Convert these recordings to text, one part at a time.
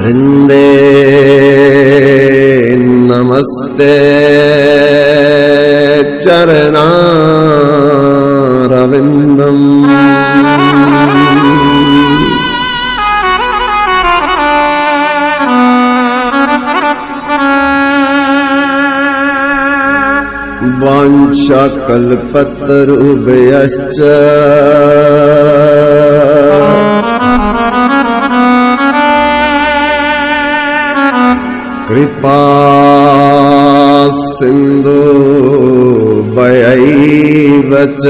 वृंदे नमस्ते चरणारविंदम। वाञ्छाकल्पतरुभ्यश्च कृपा सिन्धुभ्यैव च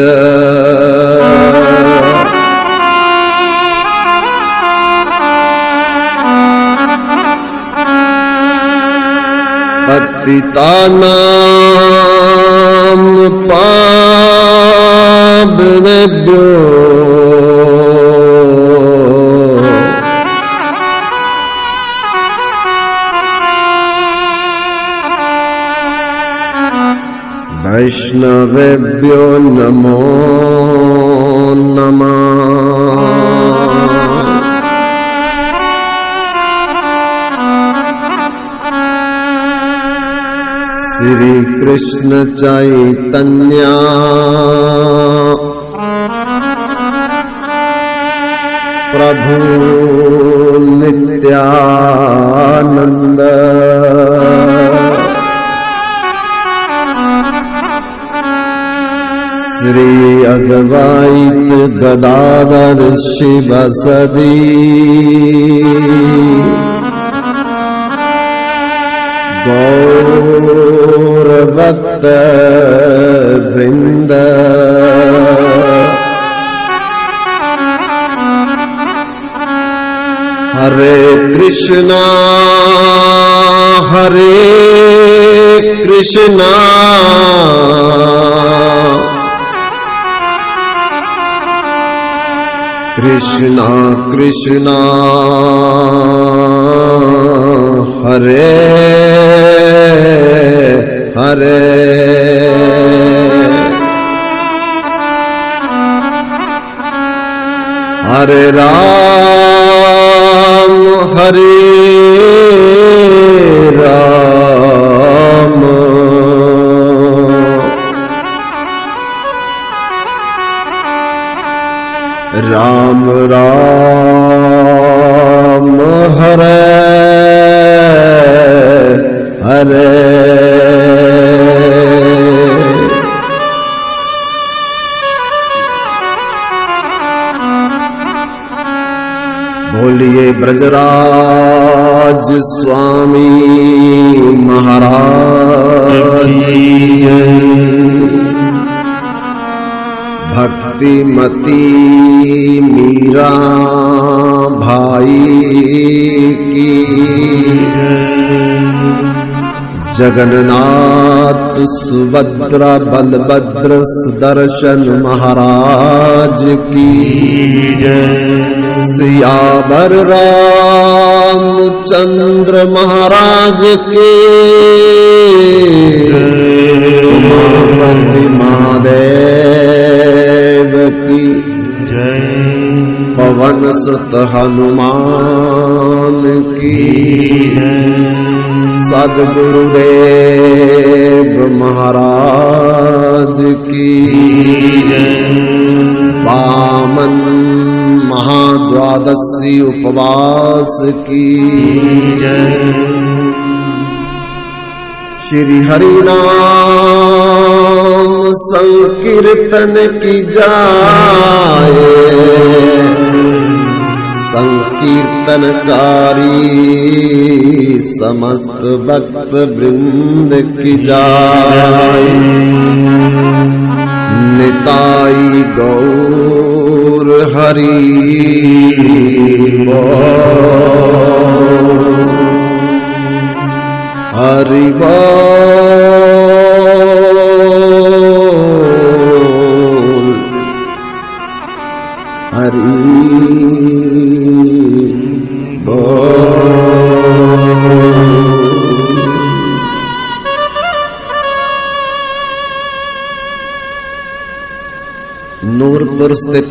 पतितानां पावनेभ्यो वैष्णवेभ्यो नमो नमः। श्री कृष्ण चैतन्य प्रभु नित्यानंद श्री अद्वैत गदाधर शिवसदि गौर भक्त वृंद। हरे कृष्णा कृष्णा कृष्णा हरे हरे। हरे राम राम राम हरे हरे। बोलिए ब्रजराज स्वामी महाराज की। भक्तिमती मीरा भाई की। जगन्नाथ सुभद्रा बलभद्र सुदर्शन महाराज की। सियावर रामचंद्र महाराज के। उमापति महादेव की जय। पवन सुत हनुमान की सद्गुरुदेव महाराज की जय। वामन महाद्वादशी उपवास की जय। श्री हरि नाम संकीर्तन की जाए। संकीर्तनकारी समस्त भक्त वृंद की जाए। निताई गौर हरि हरि बोल हरि नूरपुर स्थित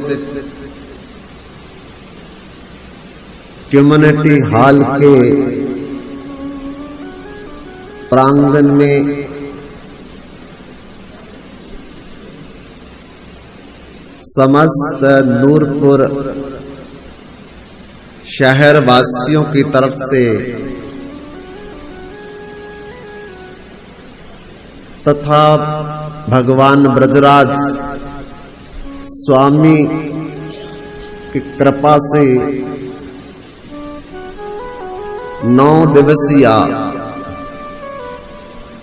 कम्युनिटी हॉल के प्रांगण में समस्त नूरपुर शहर वासियों की तरफ से तथा भगवान ब्रजराज स्वामी की कृपा से 9 दिवसीय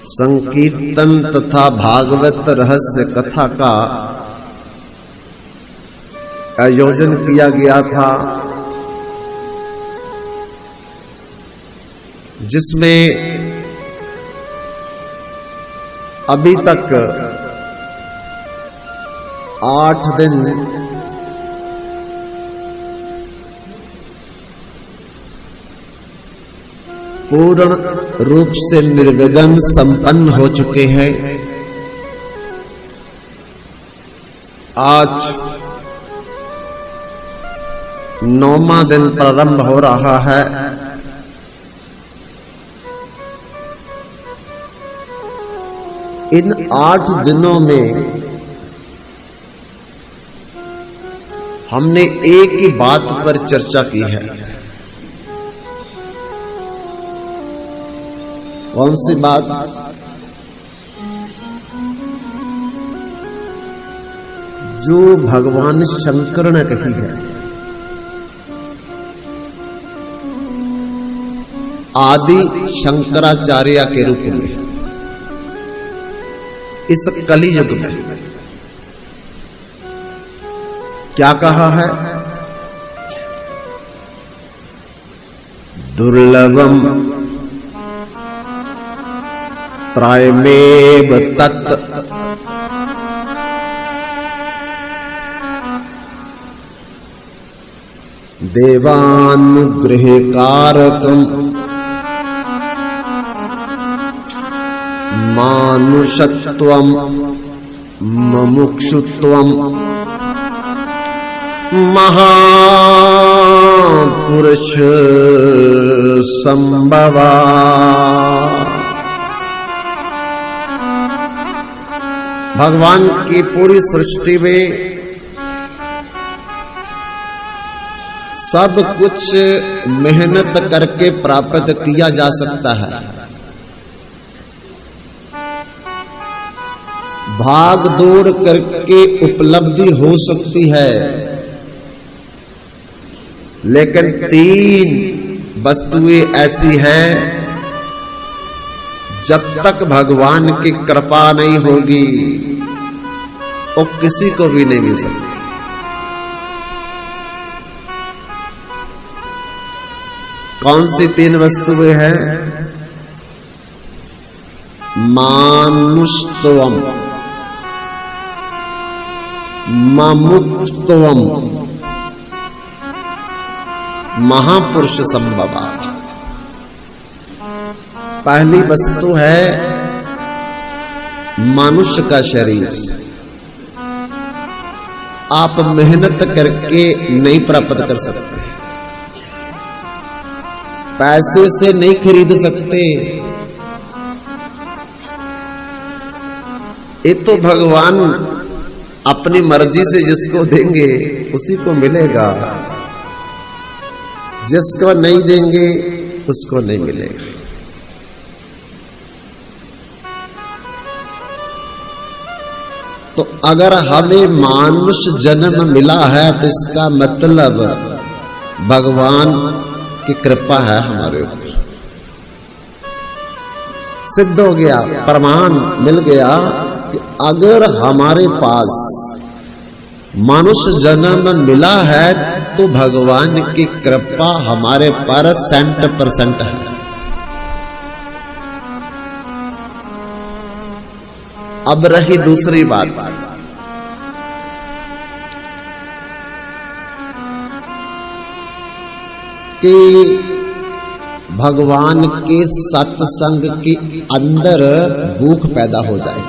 संकीर्तन तथा भागवत रहस्य कथा का आयोजन किया गया था, जिसमें अभी तक 8 दिन पूर्ण रूप से निर्विघ्न संपन्न हो चुके हैं। आज 9वां दिन प्रारंभ हो रहा है। इन 8 दिनों में हमने एक ही बात पर चर्चा की है। कौन सी बात? जो भगवान शंकर ने कही है, आदि शंकराचार्य के रूप में इस कलियुग में क्या कहा है? दुर्लभम त्रयमेव तत् देवानुग्रहकारकम् मानुषत्वं मुमुक्षुत्वं महापुरुष संभवा। भगवान की पूरी सृष्टि में सब कुछ मेहनत करके प्राप्त किया जा सकता है, भाग दौड़ करके उपलब्धि हो सकती है, लेकिन 3 वस्तुएं ऐसी हैं जब तक भगवान की कृपा नहीं होगी वो किसी को भी नहीं मिल सकती। कौन सी 3 वस्तुएं हैं? मानुषत्वम, मुमुक्षुत्वम, महापुरुष संभवा। पहली वस्तु है मनुष्य का शरीर। आप मेहनत करके नहीं प्राप्त कर सकते, पैसे से नहीं खरीद सकते। ये तो भगवान अपनी मर्जी से जिसको देंगे उसी को मिलेगा, जिसको नहीं देंगे उसको नहीं मिलेगा। तो अगर हमें मानुष जन्म मिला है तो इसका मतलब भगवान की कृपा है हमारे ऊपर। सिद्ध हो गया, प्रमाण मिल गया कि अगर हमारे पास मनुष्य जन्म मिला है तो भगवान की कृपा हमारे पर 100% है। अब रही दूसरी बात, कि भगवान के सत्संग के अंदर भूख पैदा हो जाए,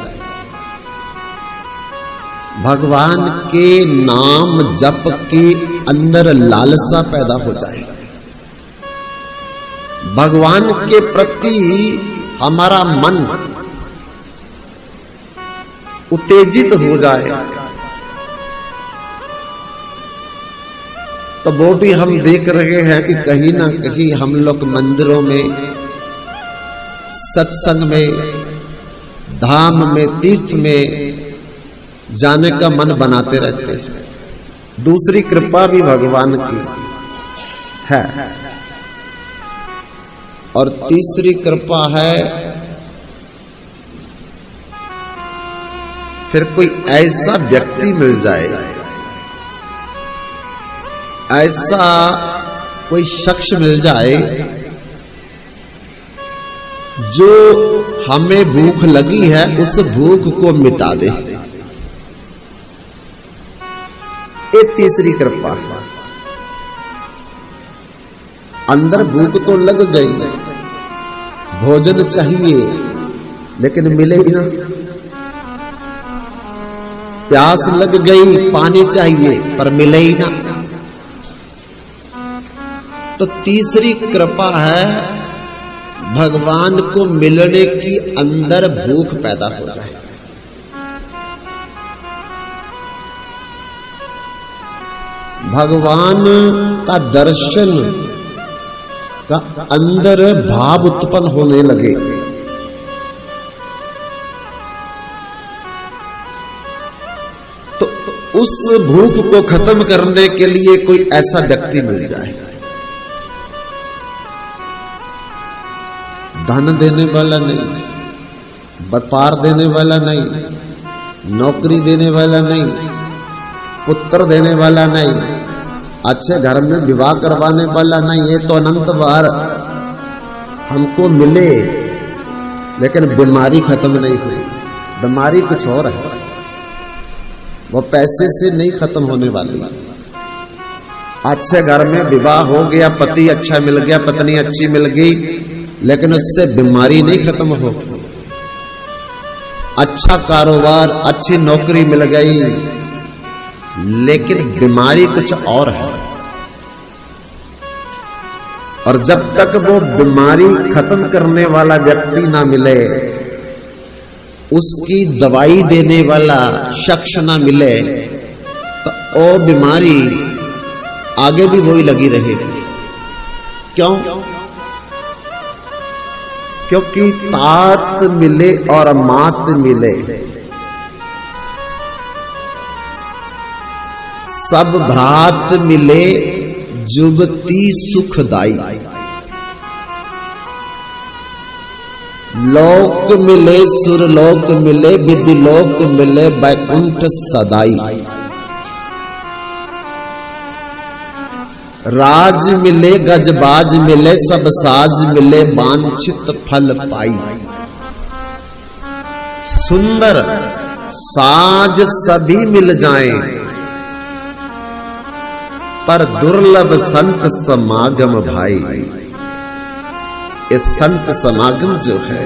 भगवान के नाम जप के अंदर लालसा पैदा हो जाए, भगवान के प्रति हमारा मन उत्तेजित हो जाए तो वो भी हम देख रहे हैं कि कहीं ना कहीं हम लोग मंदिरों में, सत्संग में, धाम में, तीर्थ में जाने का मन बनाते रहते हैं। दूसरी कृपा भी भगवान की है और तीसरी कृपा है फिर कोई ऐसा व्यक्ति मिल जाए, ऐसा कोई शख्स मिल जाए जो हमें भूख लगी है उस भूख को मिटा दे। ये तीसरी कृपा। अंदर भूख तो लग गई, भोजन चाहिए लेकिन मिले ही ना, प्यास लग गई, पानी चाहिए पर मिले ही ना। तो तीसरी कृपा है भगवान को मिलने की अंदर भूख पैदा हो जाए। भगवान का दर्शन का अंदर भाव उत्पन्न होने लगे। तो उस भूख को खत्म करने के लिए कोई ऐसा व्यक्ति मिल जाए, धन देने वाला नहीं, व्यापार देने वाला नहीं, नौकरी देने वाला नहीं, पुत्र देने वाला नहीं, अच्छे घर में विवाह करवाने वाला नहीं, ये तो अनंत बार हमको मिले लेकिन बीमारी खत्म नहीं हुई। बीमारी कुछ और है, वो पैसे से नहीं खत्म होने वाली। अच्छे घर में विवाह हो गया, पति अच्छा मिल गया, पत्नी अच्छी मिल गई, लेकिन उससे बीमारी नहीं खत्म हो। अच्छा कारोबार, अच्छी नौकरी मिल गई, लेकिन बीमारी कुछ और है। और जब तक वो बीमारी खत्म करने वाला व्यक्ति ना मिले, उसकी दवाई देने वाला शख्स ना मिले, तो वो बीमारी आगे भी वही लगी रहेगी। क्यों? क्योंकि तात मिले और मात मिले, सब भ्रात मिले जुबती सुखदाई। लोक मिले सुरलोक मिले, विदिलोक मिले बैकुंठ सदाई। राज मिले गजबाज मिले, सब साज मिले वांछित फल पाई। सुंदर साज सभी मिल जाएं, पर दुर्लभ संत समागम भाई। ये संत समागम जो है,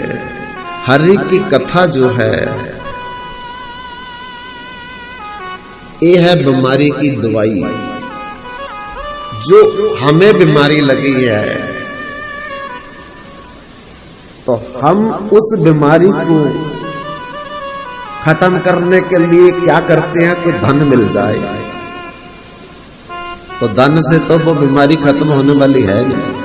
हरि की कथा जो है, ये है बीमारी की दवाई। जो हमें बीमारी लगी है तो हम उस बीमारी को खत्म करने के लिए क्या करते हैं? तो धन मिल जाए, तो धन से तो वो बीमारी खत्म होने वाली है नहीं।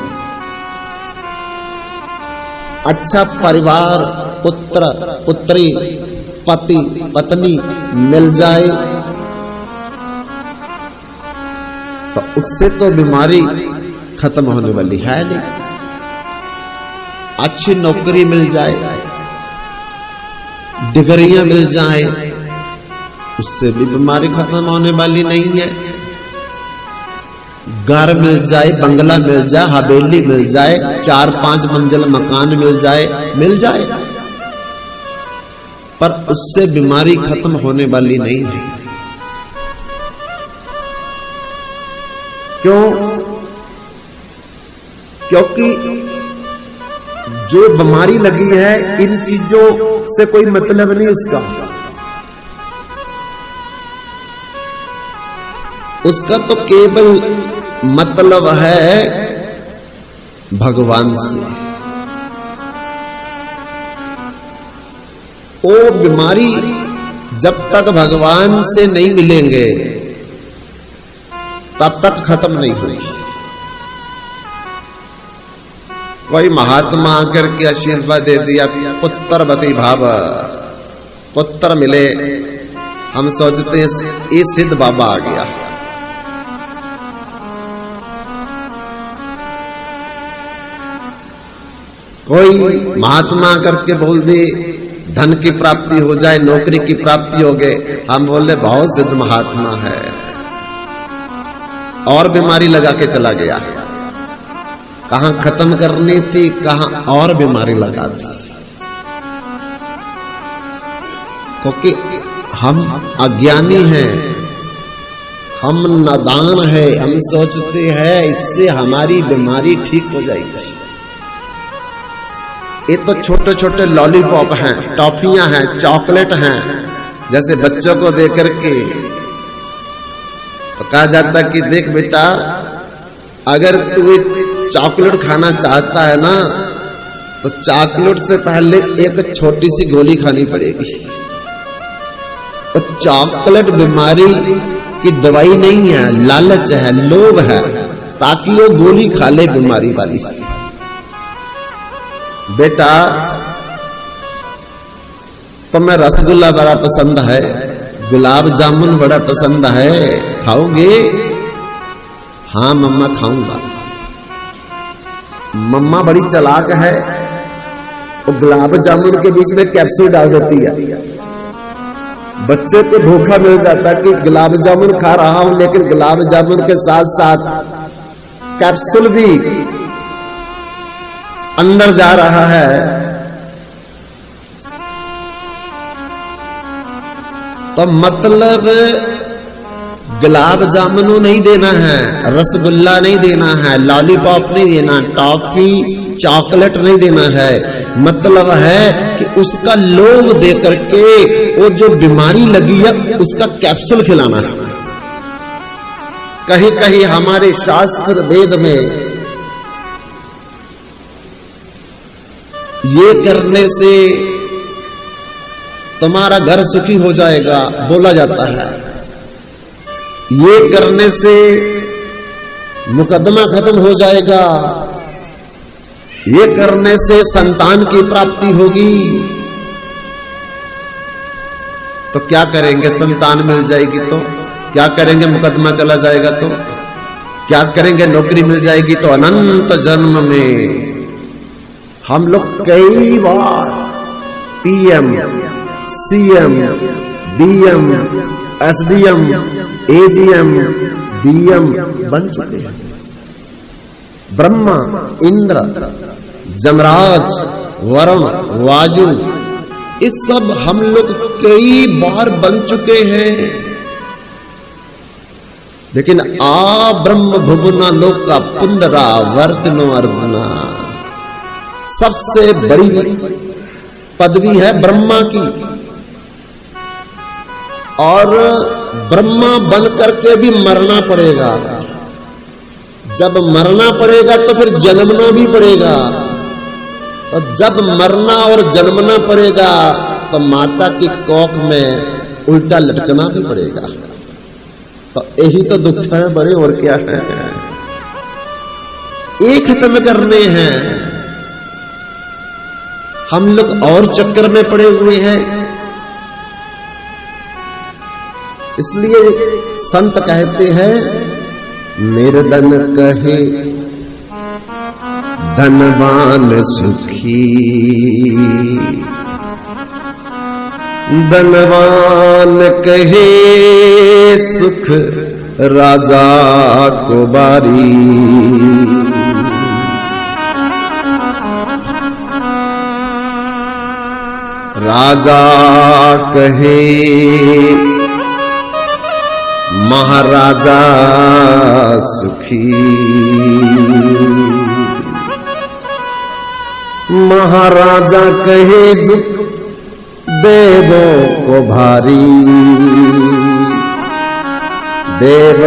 अच्छा परिवार, पुत्र पुत्री, पति पत्नी मिल जाए तो उससे तो बीमारी खत्म होने वाली है नहीं। अच्छी नौकरी मिल जाए, डिग्रियां मिल जाए, उससे भी बीमारी खत्म होने वाली नहीं है। घर मिल जाए, बंगला मिल जाए, हवेली मिल जाए, 4-5 मंजिल मकान मिल जाए, पर उससे बीमारी खत्म होने वाली नहीं है। क्यों? क्योंकि जो बीमारी लगी है, इन चीजों से कोई मतलब नहीं उसका। उसका तो केवल मतलब है भगवान से। वो बीमारी जब तक भगवान से नहीं मिलेंगे तब तक खत्म नहीं हुई। कोई महात्मा आकर के आशीर्वाद दे दिया, पुत्रवती भाव, पुत्र मिले, हम सोचते ये सिद्ध बाबा आ गया। कोई महात्मा करके बोल दे धन की प्राप्ति हो जाए, नौकरी की प्राप्ति हो गए, हम बोले बहुत सिद्ध महात्मा है, और बीमारी लगा के चला गया। कहां खत्म करनी थी, कहां और बीमारी लगा दी। क्योंकि हम अज्ञानी हैं, हम नादान हैं, हम सोचते हैं इससे हमारी बीमारी ठीक हो जाएगी। ये तो छोटे छोटे लॉलीपॉप हैं, टॉफियां हैं, चॉकलेट हैं, जैसे बच्चों को देकर के तो कहा जाता कि देख बेटा, अगर तू चॉकलेट खाना चाहता है ना तो चॉकलेट से पहले एक छोटी सी गोली खानी पड़ेगी। तो चॉकलेट बीमारी की दवाई नहीं है, लालच है, लोभ है, ताकि वो गोली खा ले बीमारी वाली। बेटा तुम्हें रसगुल्ला बड़ा पसंद है, गुलाब जामुन बड़ा पसंद है, खाओगे? हाँ मम्मा खाऊंगा। मम्मा बड़ी चालाक है, वो गुलाब जामुन के बीच में कैप्सूल डाल देती है। बच्चे को धोखा मिल जाता कि गुलाब जामुन खा रहा हूं, लेकिन गुलाब जामुन के साथ साथ कैप्सूल भी अंदर जा रहा है। तो मतलब गुलाब जामुन नहीं देना है, रसगुल्ला नहीं देना है, लॉलीपॉप नहीं देना, टॉफी चॉकलेट नहीं देना है। मतलब है कि उसका लोभ दे करके वो जो बीमारी लगी है उसका कैप्सूल खिलाना है। कहीं कहीं हमारे शास्त्र वेद में ये करने से तुम्हारा घर सुखी हो जाएगा बोला जाता है, ये करने से मुकदमा खत्म हो जाएगा, ये करने से संतान की प्राप्ति होगी। तो क्या करेंगे? संतान मिल जाएगी तो क्या करेंगे? मुकदमा चला जाएगा तो क्या करेंगे? नौकरी मिल जाएगी तो अनंत जन्म में हम लोग कई बार PM, CM, DM, SDM, AGM, DM बन चुके हैं। ब्रह्मा, इंद्र, जमराज, वरुण, वायु, ये सब हम लोग कई बार बन चुके हैं। लेकिन आ ब्रह्म भुवना लोक का पुंदरा वर्तनो अर्जुना, सबसे बड़ी पदवी है ब्रह्मा की। और ब्रह्मा बन करके भी मरना पड़ेगा। जब मरना पड़ेगा तो फिर जन्मना भी पड़ेगा, और जब मरना और जन्मना पड़ेगा तो माता की कोख में उल्टा लटकना भी पड़ेगा। तो यही तो दुख है बड़े, और क्या है? एक खत्म करने हैं, हम लोग और चक्कर में पड़े हुए हैं। इसलिए संत कहते हैं, निर्धन कहे धनवान सुखी, धनवान कहे सुख राजा को बारी। राजा कहे महाराजा सुखी, महाराजा कहे देवों को भारी, देव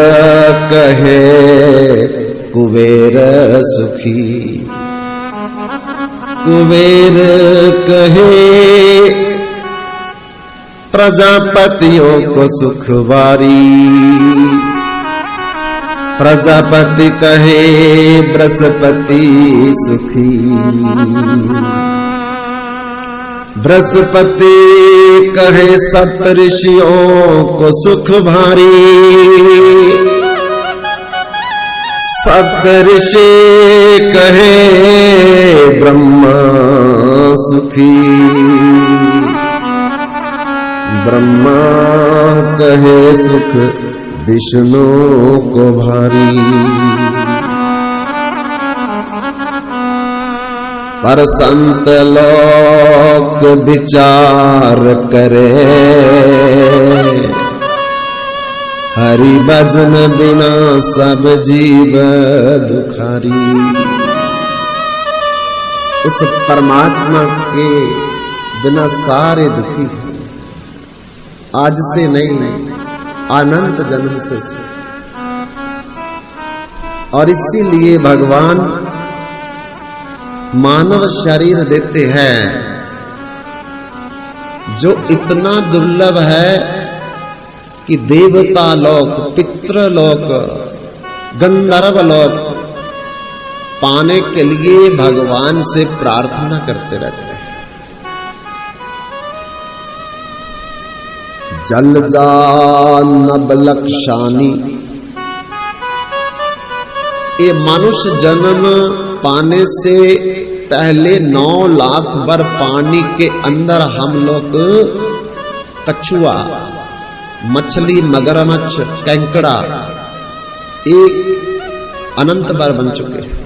कहे कुबेर सुखी। कुबेर कहे प्रजापतियों को सुखवारी, प्रजापति कहे बृहस्पति सुखी, बृहस्पति कहे सप्तऋषियों को सुख भारी, सप्तऋषि कहे ब्रह्मा सुखी, ब्रह्मा कहे सुख विष्णु को भारी। पर संत लोक विचार करे, हरि भजन बिना सब जीव दुखारी। उस परमात्मा के बिना सारे दुखी हैं, आज से नहीं अनंत जन्म से। और इसीलिए भगवान मानव शरीर देते हैं जो इतना दुर्लभ है कि देवता लोक, पितृलोक, गंधर्व लोक पाने के लिए भगवान से प्रार्थना करते रहते हैं। जल जानब लक्षानी, ये मनुष्य जन्म पाने से पहले 9 लाख बार पानी के अंदर हम लोग कछुआ, मछली, मगरमच्छ, कैंकड़ा एक अनंत बार बन चुके हैं।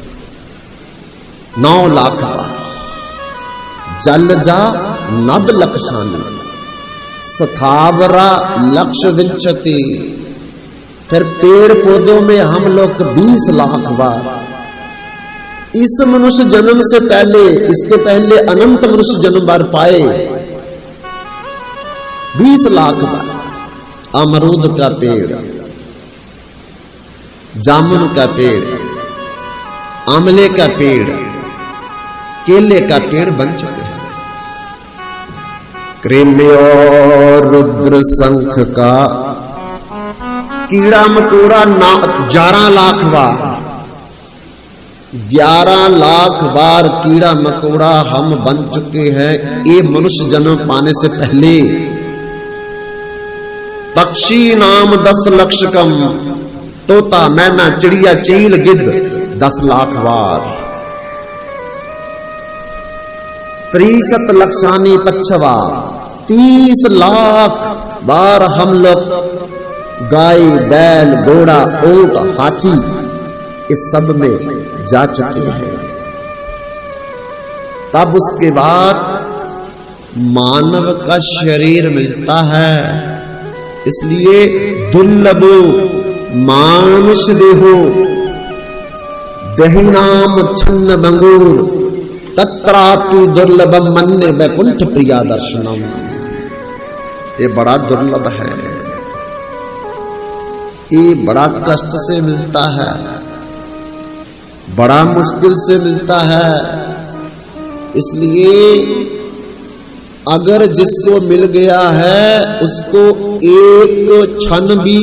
9 लाख बार। जल जा नब लक्षानी, स्थावरा लक्ष विंचति। फिर पेड़ पौधों में हम लोग 20 लाख बार। इस मनुष्य जन्म से पहले, इसके पहले अनंत मनुष्य जन्म बार पाए 20 लाख बार। अमरूद का पेड़, जामुन का पेड़, आंवले का पेड़, केले का पेड़ बन चुके हैं। कृमि और रुद्र शंख का कीड़ा मकोड़ा 11 लाख बार। 11 लाख बार कीड़ा मकोड़ा हम बन चुके हैं ये मनुष्य जन्म पाने से पहले। पक्षी नाम 10 लक्ष कम, तोता, मैना, चिड़िया, चील, गिद्ध 10 लाख बार। 63 लक्षानी पच्छवा, 30 लाख बार हम लोग गाय, बैल, घोड़ा, ऊंट, हाथी इस सब में जा चुके हैं। तब उसके बाद मानव का शरीर मिलता है। इसलिए दुर्लभो मानुष देहो दहीनाम छन्न बंगूर तत्रापि दुर्लभम मन्य वैकुंठ प्रिया दर्शनम। ये बड़ा दुर्लभ है, ये बड़ा कष्ट से मिलता है, बड़ा मुश्किल से मिलता है। इसलिए अगर जिसको मिल गया है उसको एक क्षण भी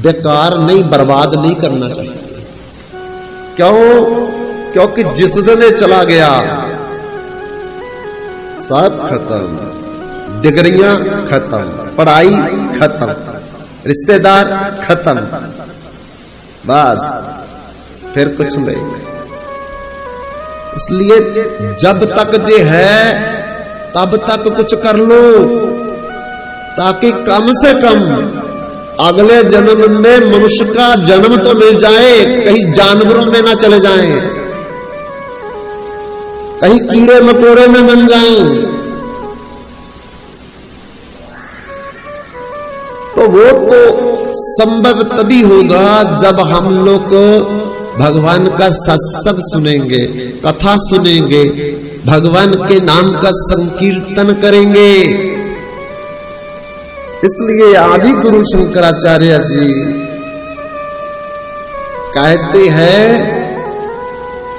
बेकार नहीं, बर्बाद नहीं करना चाहिए। क्यों? क्योंकि जिस दिन ये चला गया सब खत्म, डिग्रियां खत्म, पढ़ाई खत्म, रिश्तेदार खत्म, बस फिर कुछ नहीं। इसलिए जब तक जे है तब तक कुछ कर लो, ताकि कम से कम अगले जन्म में मनुष्य का जन्म तो मिल जाए, कहीं जानवरों में ना चले जाएं, कहीं कीड़े मकोड़े में बन जाएं। तो वो तो संभव तभी होगा जब हम लोग भगवान का सत्संग सुनेंगे, कथा सुनेंगे, भगवान के नाम का संकीर्तन करेंगे। इसलिए आदि गुरु शंकराचार्य जी कहते हैं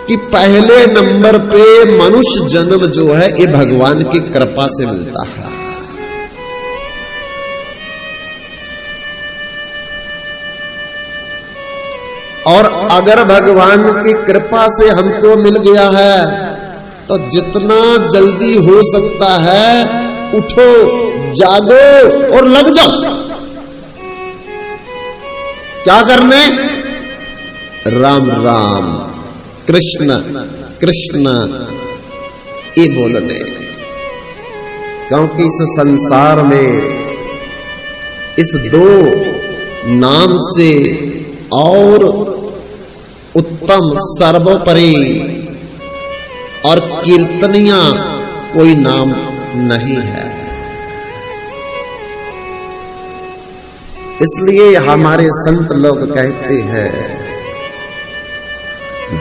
कि पहले नंबर पे मनुष्य जन्म जो है ये भगवान की कृपा से मिलता है। और अगर भगवान की कृपा से हमको मिल गया है तो जितना जल्दी हो सकता है उठो, जागो और लग जाओ। क्या करने? राम राम, कृष्ण कृष्ण ये बोलने। क्योंकि इस संसार में इस दो नाम से और उत्तम, सर्वोपरि और कीर्तनिया कोई नाम नहीं है। इसलिए हमारे संत लोग कहते हैं,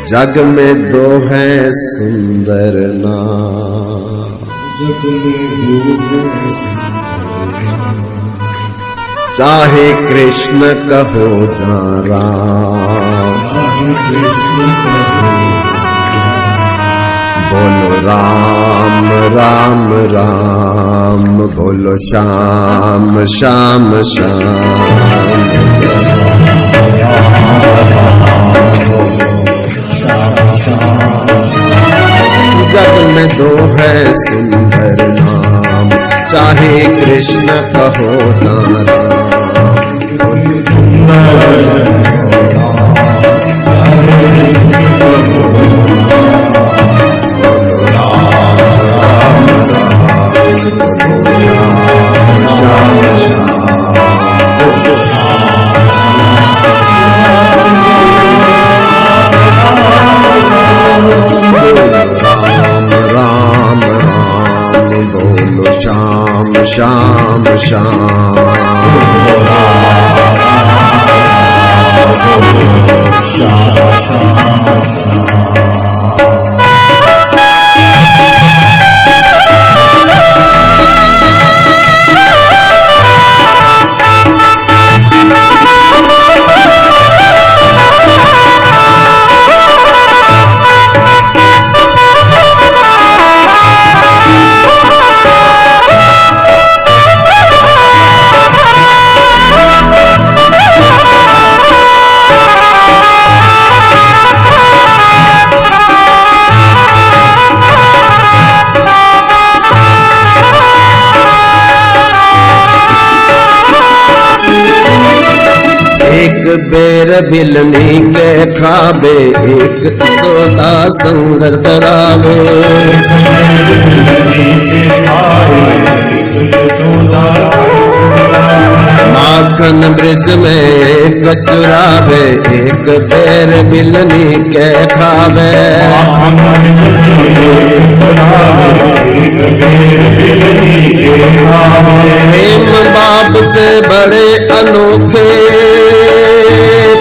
जग में दो है सुंदर नाम, जग में दो है सुंदर नाम, चाहे कृष्ण कहो जा राम, बोलो राम राम राम, बोलो श्याम श्याम श्याम, जग में दो है सुंदर नाम, चाहे कृष्ण कहो जा राम, श्याम श्याम, बेर बिलनी के खाबे, एक सोदा संग करावे, माखन ब्रिज में एक चुरावे, एक बेर बिलनी के खावे, प्रेम बाप से बड़े अनोखे,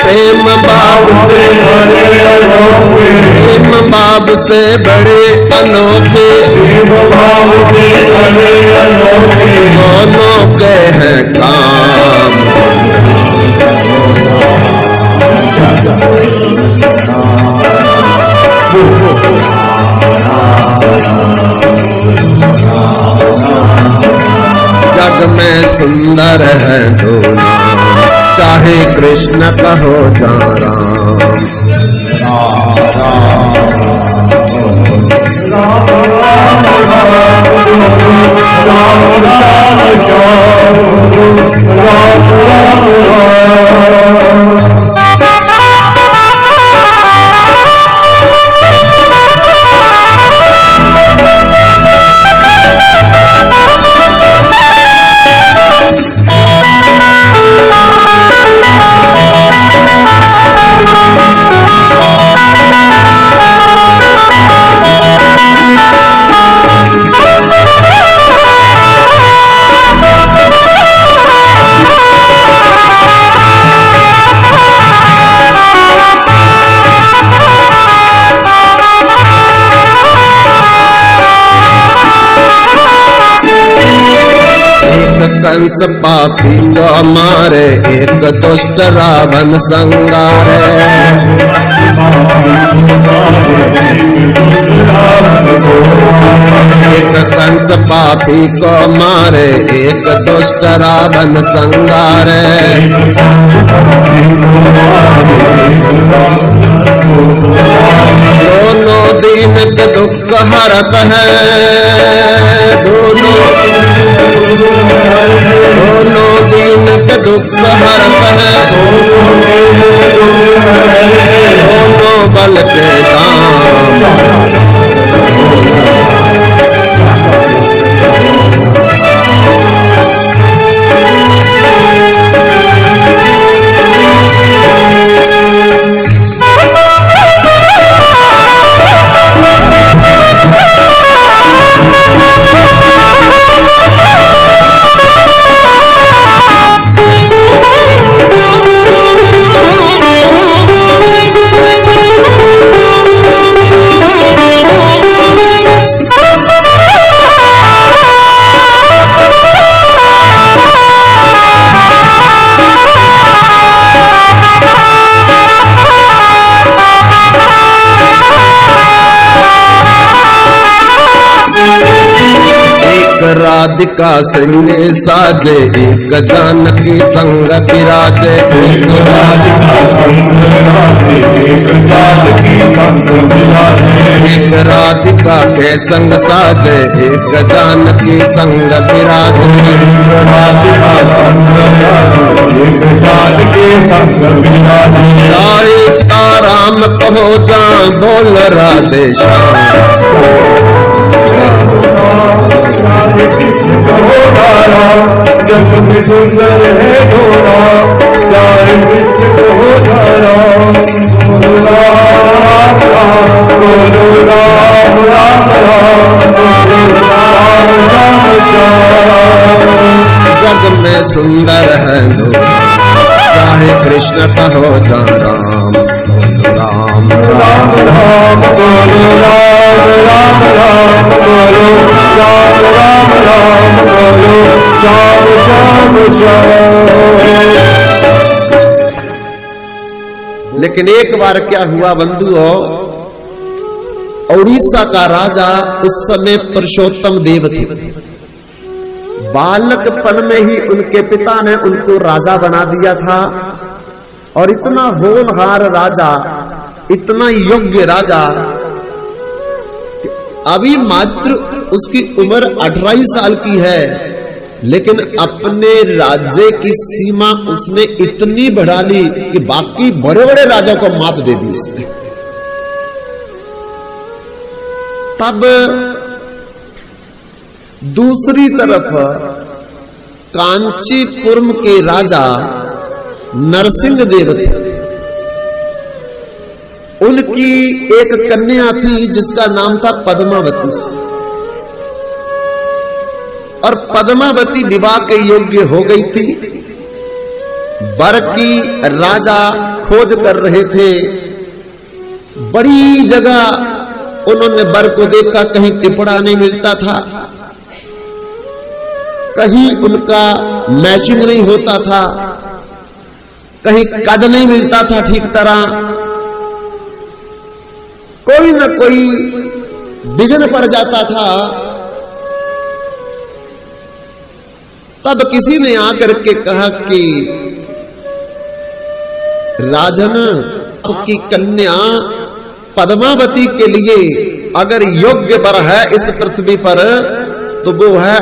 प्रेम बाप से बड़े अनोखे, प्रेम बाप से बड़े अनोखे, प्रेम बाप से बड़े अनोखे, दोनों के हैं काम, जग में सुंदर है दो नाम, चाहे कृष्ण कहो जा राम, कंस पापी को मारे, एक दुष्ट रावण संगारे। एक कंस पापी को मारे, एक दुष्ट रावण संगारे। दोनों दीन के दुख हरत है, दोनों दीन के दुख हरत है, दोनों बल के दाम। राधिका सिंह साजे, एक जानकी संग विराजे। एक राधिका के संग साजे, एक जानकी संग विराजे। राधे राम कहो जा, बोल राधे श्याम। जग में सुंदर है घोड़ा, जाए कृष्ण हो धारा। जग में सुंदर है चाहे कृष्ण कहो जा राम। राम राम राम बोलो, राम राम राम बोलो, राम राम राम बोलो, श्याम श्याम श्याम। लेकिन एक बार क्या हुआ बंधुओं, उड़ीसा का राजा उस समय पुरुषोत्तम देव थे। बालकपन में ही उनके पिता ने उनको राजा बना दिया था, और इतना होनहार राजा, इतना योग्य राजा, अभी मात्र उसकी उम्र 18 साल की है, लेकिन अपने राज्य की सीमा उसने इतनी बढ़ा ली कि बाकी बड़े बड़े राजाओं को मात दे दी उसने। तब दूसरी तरफ कांचीपुरम के राजा नरसिंह देव थे। उनकी एक कन्या थी जिसका नाम था पद्मावती, और पद्मावती विवाह के योग्य हो गई थी। वर की राजा खोज कर रहे थे, बड़ी जगह उन्होंने वर को देखा, कहीं टिपड़ा नहीं मिलता था, कहीं उनका मैचिंग नहीं होता था, कहीं कद नहीं मिलता था ठीक तरह, कोई न कोई विघ्न पड़ जाता था। तब किसी ने आकर के कहा कि राजन, आपकी कन्या पद्मावती के लिए अगर योग्य वर है इस पृथ्वी पर तो वो है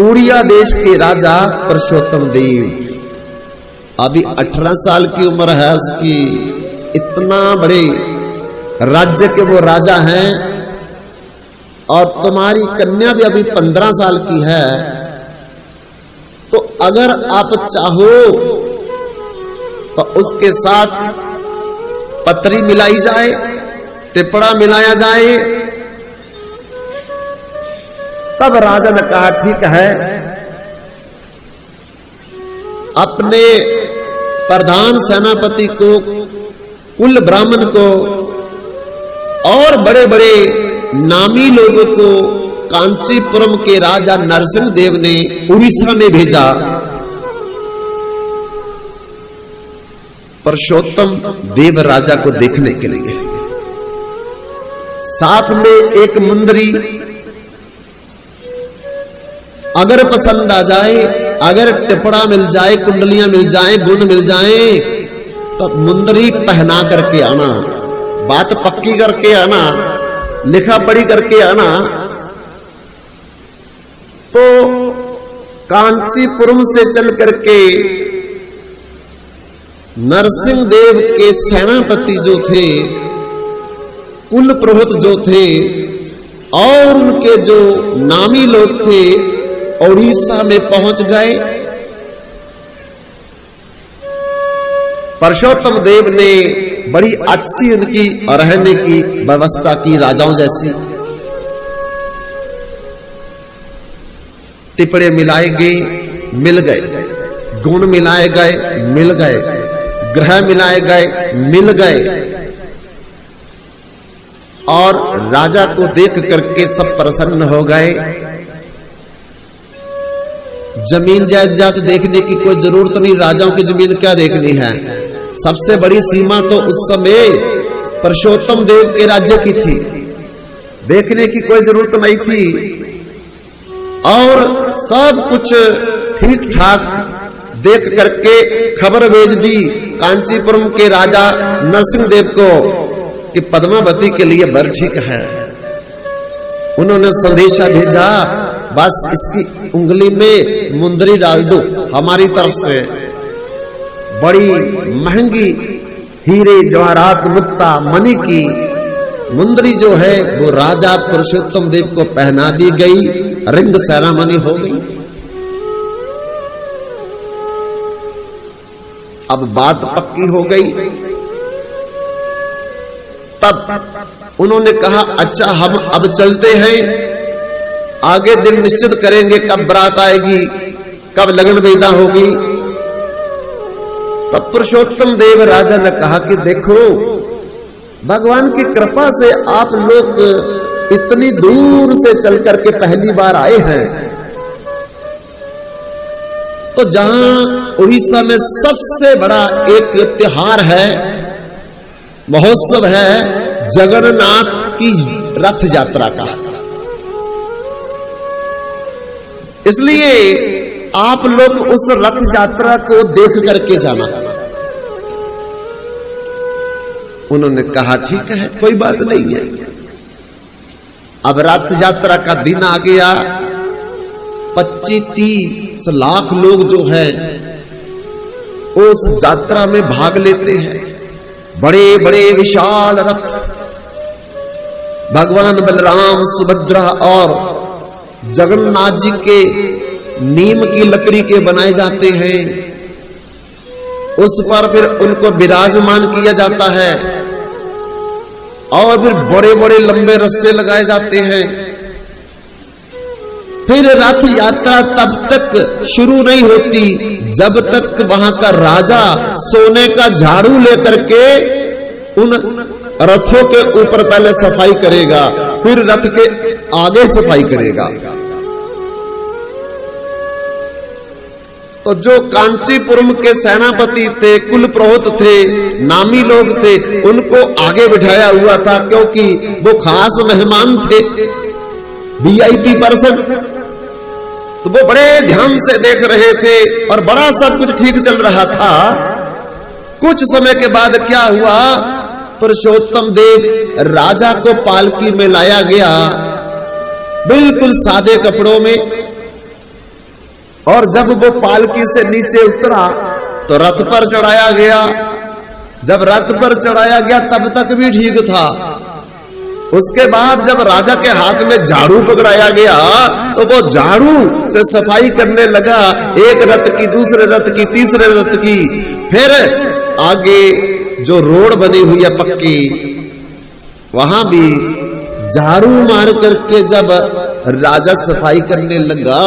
उड़िया देश के राजा पुरुषोत्तम देव। अभी 18 साल की उम्र है उसकी, इतना बड़े राज्य के वो राजा हैं, और तुम्हारी कन्या भी अभी 15 साल की है। तो अगर आप चाहो तो उसके साथ पत्री मिलाई जाए, टिपड़ा मिलाया जाए। तब राजा ने कहा ठीक है, अपने प्रधान सेनापति को, कुल ब्राह्मण को और बड़े बड़े नामी लोगों को, कांचीपुरम के राजा नरसिंह देव ने उड़ीसा में भेजा पुरुषोत्तम देव राजा को देखने के लिए। साथ में एक मुंदरी, अगर पसंद आ जाए, अगर टिपड़ा मिल जाए, कुंडलियां मिल जाए, गुण मिल जाए, तब मुंदरी पहना करके आना, बात पक्की करके आना, लिखा पढ़ी करके आना। तो कांचीपुरम से चल करके नरसिंह देव के सेनापति जो थे, कुल पुरोहित जो थे और उनके जो नामी लोग थे, उड़ीसा में पहुंच गए। पुरुषोत्तम देव ने बड़ी अच्छी उनकी रहने की व्यवस्था की, राजाओं जैसी। टिपड़े मिलाए गए, मिल गए, गुण मिलाए गए, मिल गए, ग्रह मिलाए गए, मिल गए। और राजा को देख करके सब प्रसन्न हो गए। जमीन जायदाद देखने की कोई जरूरत नहीं, राजाओं की जमीन क्या देखनी है। सबसे बड़ी सीमा तो उस समय पुरुषोत्तम देव के राज्य की थी, देखने की कोई जरूरत नहीं थी। और सब कुछ ठीक ठाक देख करके खबर भेज दी कांचीपुरम के राजा नरसिंह देव को कि पद्मावती के लिए वर ठीक है। उन्होंने संदेशा भेजा, बस इसकी उंगली में मुंदरी डाल दो हमारी तरफ से। बड़ी महंगी हीरे जवाहरात मुक्ता मणि की मुंदरी जो है वो राजा पुरुषोत्तम देव को पहना दी गई, रिंग सेरेमनी हो गई। अब बात पक्की हो गई। तब उन्होंने कहा, अच्छा हम अब चलते हैं, आगे दिन निश्चित करेंगे कब बारात आएगी, कब लगन बेदा होगी। तब पुरुषोत्तम देव राजा ने कहा कि देखो, भगवान की कृपा से आप लोग इतनी दूर से चल करके पहली बार आए हैं, तो जहां उड़ीसा में सबसे बड़ा एक त्योहार है, महोत्सव है, जगन्नाथ की रथ यात्रा का, इसलिए आप लोग उस रथ यात्रा को देख करके जाना। उन्होंने कहा ठीक है, कोई बात नहीं है। अब रथ यात्रा का दिन आ गया। 25-30 लाख लोग जो है उस यात्रा में भाग लेते हैं। बड़े बड़े विशाल रथ भगवान बलराम, सुभद्रा और जगन्नाथ जी के नीम की लकड़ी के बनाए जाते हैं। उस पर फिर उनको विराजमान किया जाता है और फिर बड़े बड़े लंबे रस्से लगाए जाते हैं। फिर रथ यात्रा तब तक शुरू नहीं होती जब तक वहां का राजा सोने का झाड़ू लेकर के उन रथों के ऊपर पहले सफाई करेगा, फिर रथ के आगे सफाई करेगा। तो जो कांचीपुरम के सेनापति थे, कुल पुरोहित थे, नामी लोग थे, उनको आगे बिठाया हुआ था, क्योंकि वो खास मेहमान थे, वीआईपी पर्सन। तो वो बड़े ध्यान से देख रहे थे और बड़ा सब कुछ ठीक चल रहा था। कुछ समय के बाद क्या हुआ, पुरुषोत्तम देव राजा को पालकी में लाया गया, बिल्कुल सादे कपड़ों में। और जब वो पालकी से नीचे उतरा तो रथ पर चढ़ाया गया। जब रथ पर चढ़ाया गया तब तक भी ठीक था। उसके बाद जब राजा के हाथ में झाड़ू पकड़ाया गया तो वो झाड़ू से सफाई करने लगा, एक रथ की, दूसरे रथ की, तीसरे रथ की। फिर आगे जो रोड बनी हुई है पक्की, वहां भी झाड़ू मार करके जब राजा सफाई करने लगा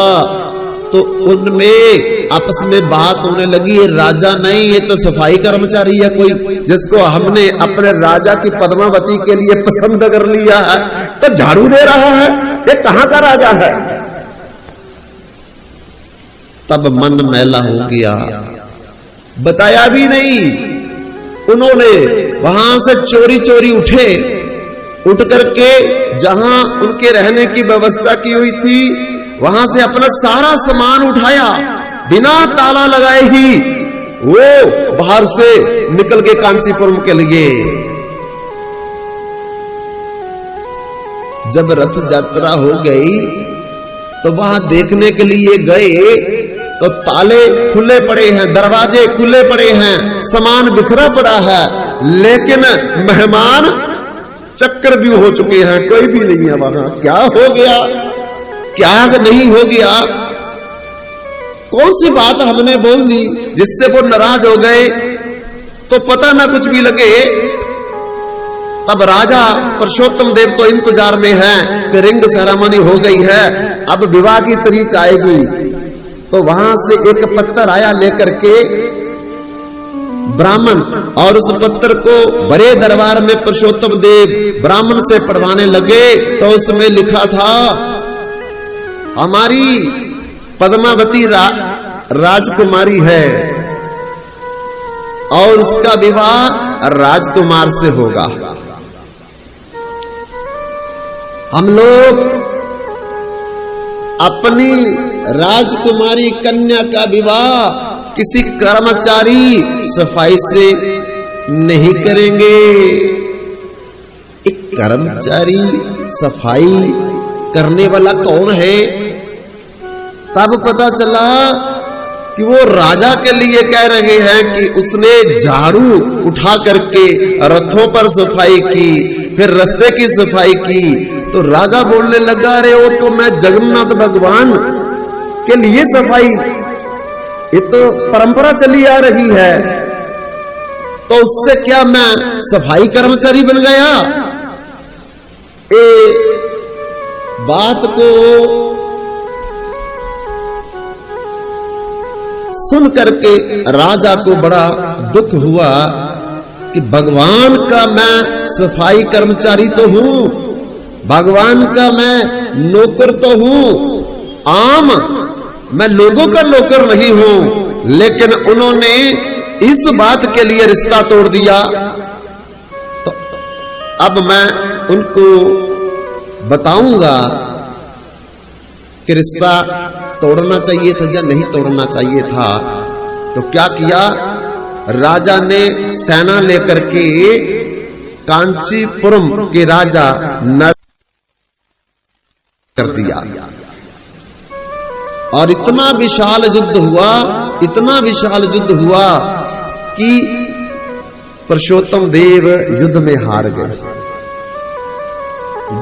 तो उनमें आपस में बात होने लगी, ये राजा नहीं, ये तो सफाई कर्मचारी है कोई, जिसको हमने अपने राजा की पद्मावती के लिए पसंद कर लिया है, तो झाड़ू दे रहा है। ये कहां का राजा है? तब मन मैला हो गया, बताया भी नहीं। उन्होंने वहां से चोरी चोरी उठ करके जहां उनके रहने की व्यवस्था की हुई थी वहां से अपना सारा सामान उठाया, बिना ताला लगाए ही वो बाहर से निकल के कांचीपुरम के लिए। जब रथ यात्रा हो गई तो वहां देखने के लिए गए तो ताले खुले पड़े हैं, दरवाजे खुले पड़े हैं, सामान बिखरा पड़ा है, लेकिन मेहमान चक्रव्यूह हो चुके हैं, कोई भी नहीं है वहां। क्या हो गया, क्या नहीं हो गया? कौन सी बात हमने बोल दी जिससे वो नाराज हो गए? तो पता ना कुछ भी लगे। तब राजा पुरुषोत्तम देव तो इंतजार में है कि रिंग सेरेमनी हो गई है, अब विवाह की तारीख आएगी। तो वहां से एक पत्थर आया लेकर के ब्राह्मण, और उस पत्थर को बड़े दरबार में पुरुषोत्तम देव ब्राह्मण से पढ़वाने लगे। तो उसमें लिखा था, हमारी पद्मावती राजकुमारी है और उसका विवाह राजकुमार से होगा। हम लोग अपनी राजकुमारी कन्या का विवाह किसी कर्मचारी सफाई से नहीं करेंगे। एक कर्मचारी सफाई करने वाला कौन है? तब पता चला कि वो राजा के लिए कह रहे हैं कि उसने झाड़ू उठा करके रथों पर सफाई की, फिर रास्ते की सफाई की। तो राजा बोलने लगा, अरे वो तो मैं जगन्नाथ भगवान के लिए सफाई, ये तो परंपरा चली आ रही है, तो उससे क्या मैं सफाई कर्मचारी बन गया? ए बात को सुन करके राजा को बड़ा दुख हुआ कि भगवान का मैं सफाई कर्मचारी तो हूं, भगवान का मैं नौकर तो हूं, आम मैं लोगों का नौकर नहीं हूं। लेकिन उन्होंने इस बात के लिए रिश्ता तोड़ दिया। तो अब मैं उनको बताऊंगा कि रिश्ता तोड़ना चाहिए था या नहीं तोड़ना चाहिए था। तो क्या किया, राजा ने सेना लेकर के कांचीपुरम के राजा नर कर दिया, और इतना विशाल युद्ध हुआ, इतना विशाल युद्ध हुआ कि पुरुषोत्तम देव युद्ध में हार गए।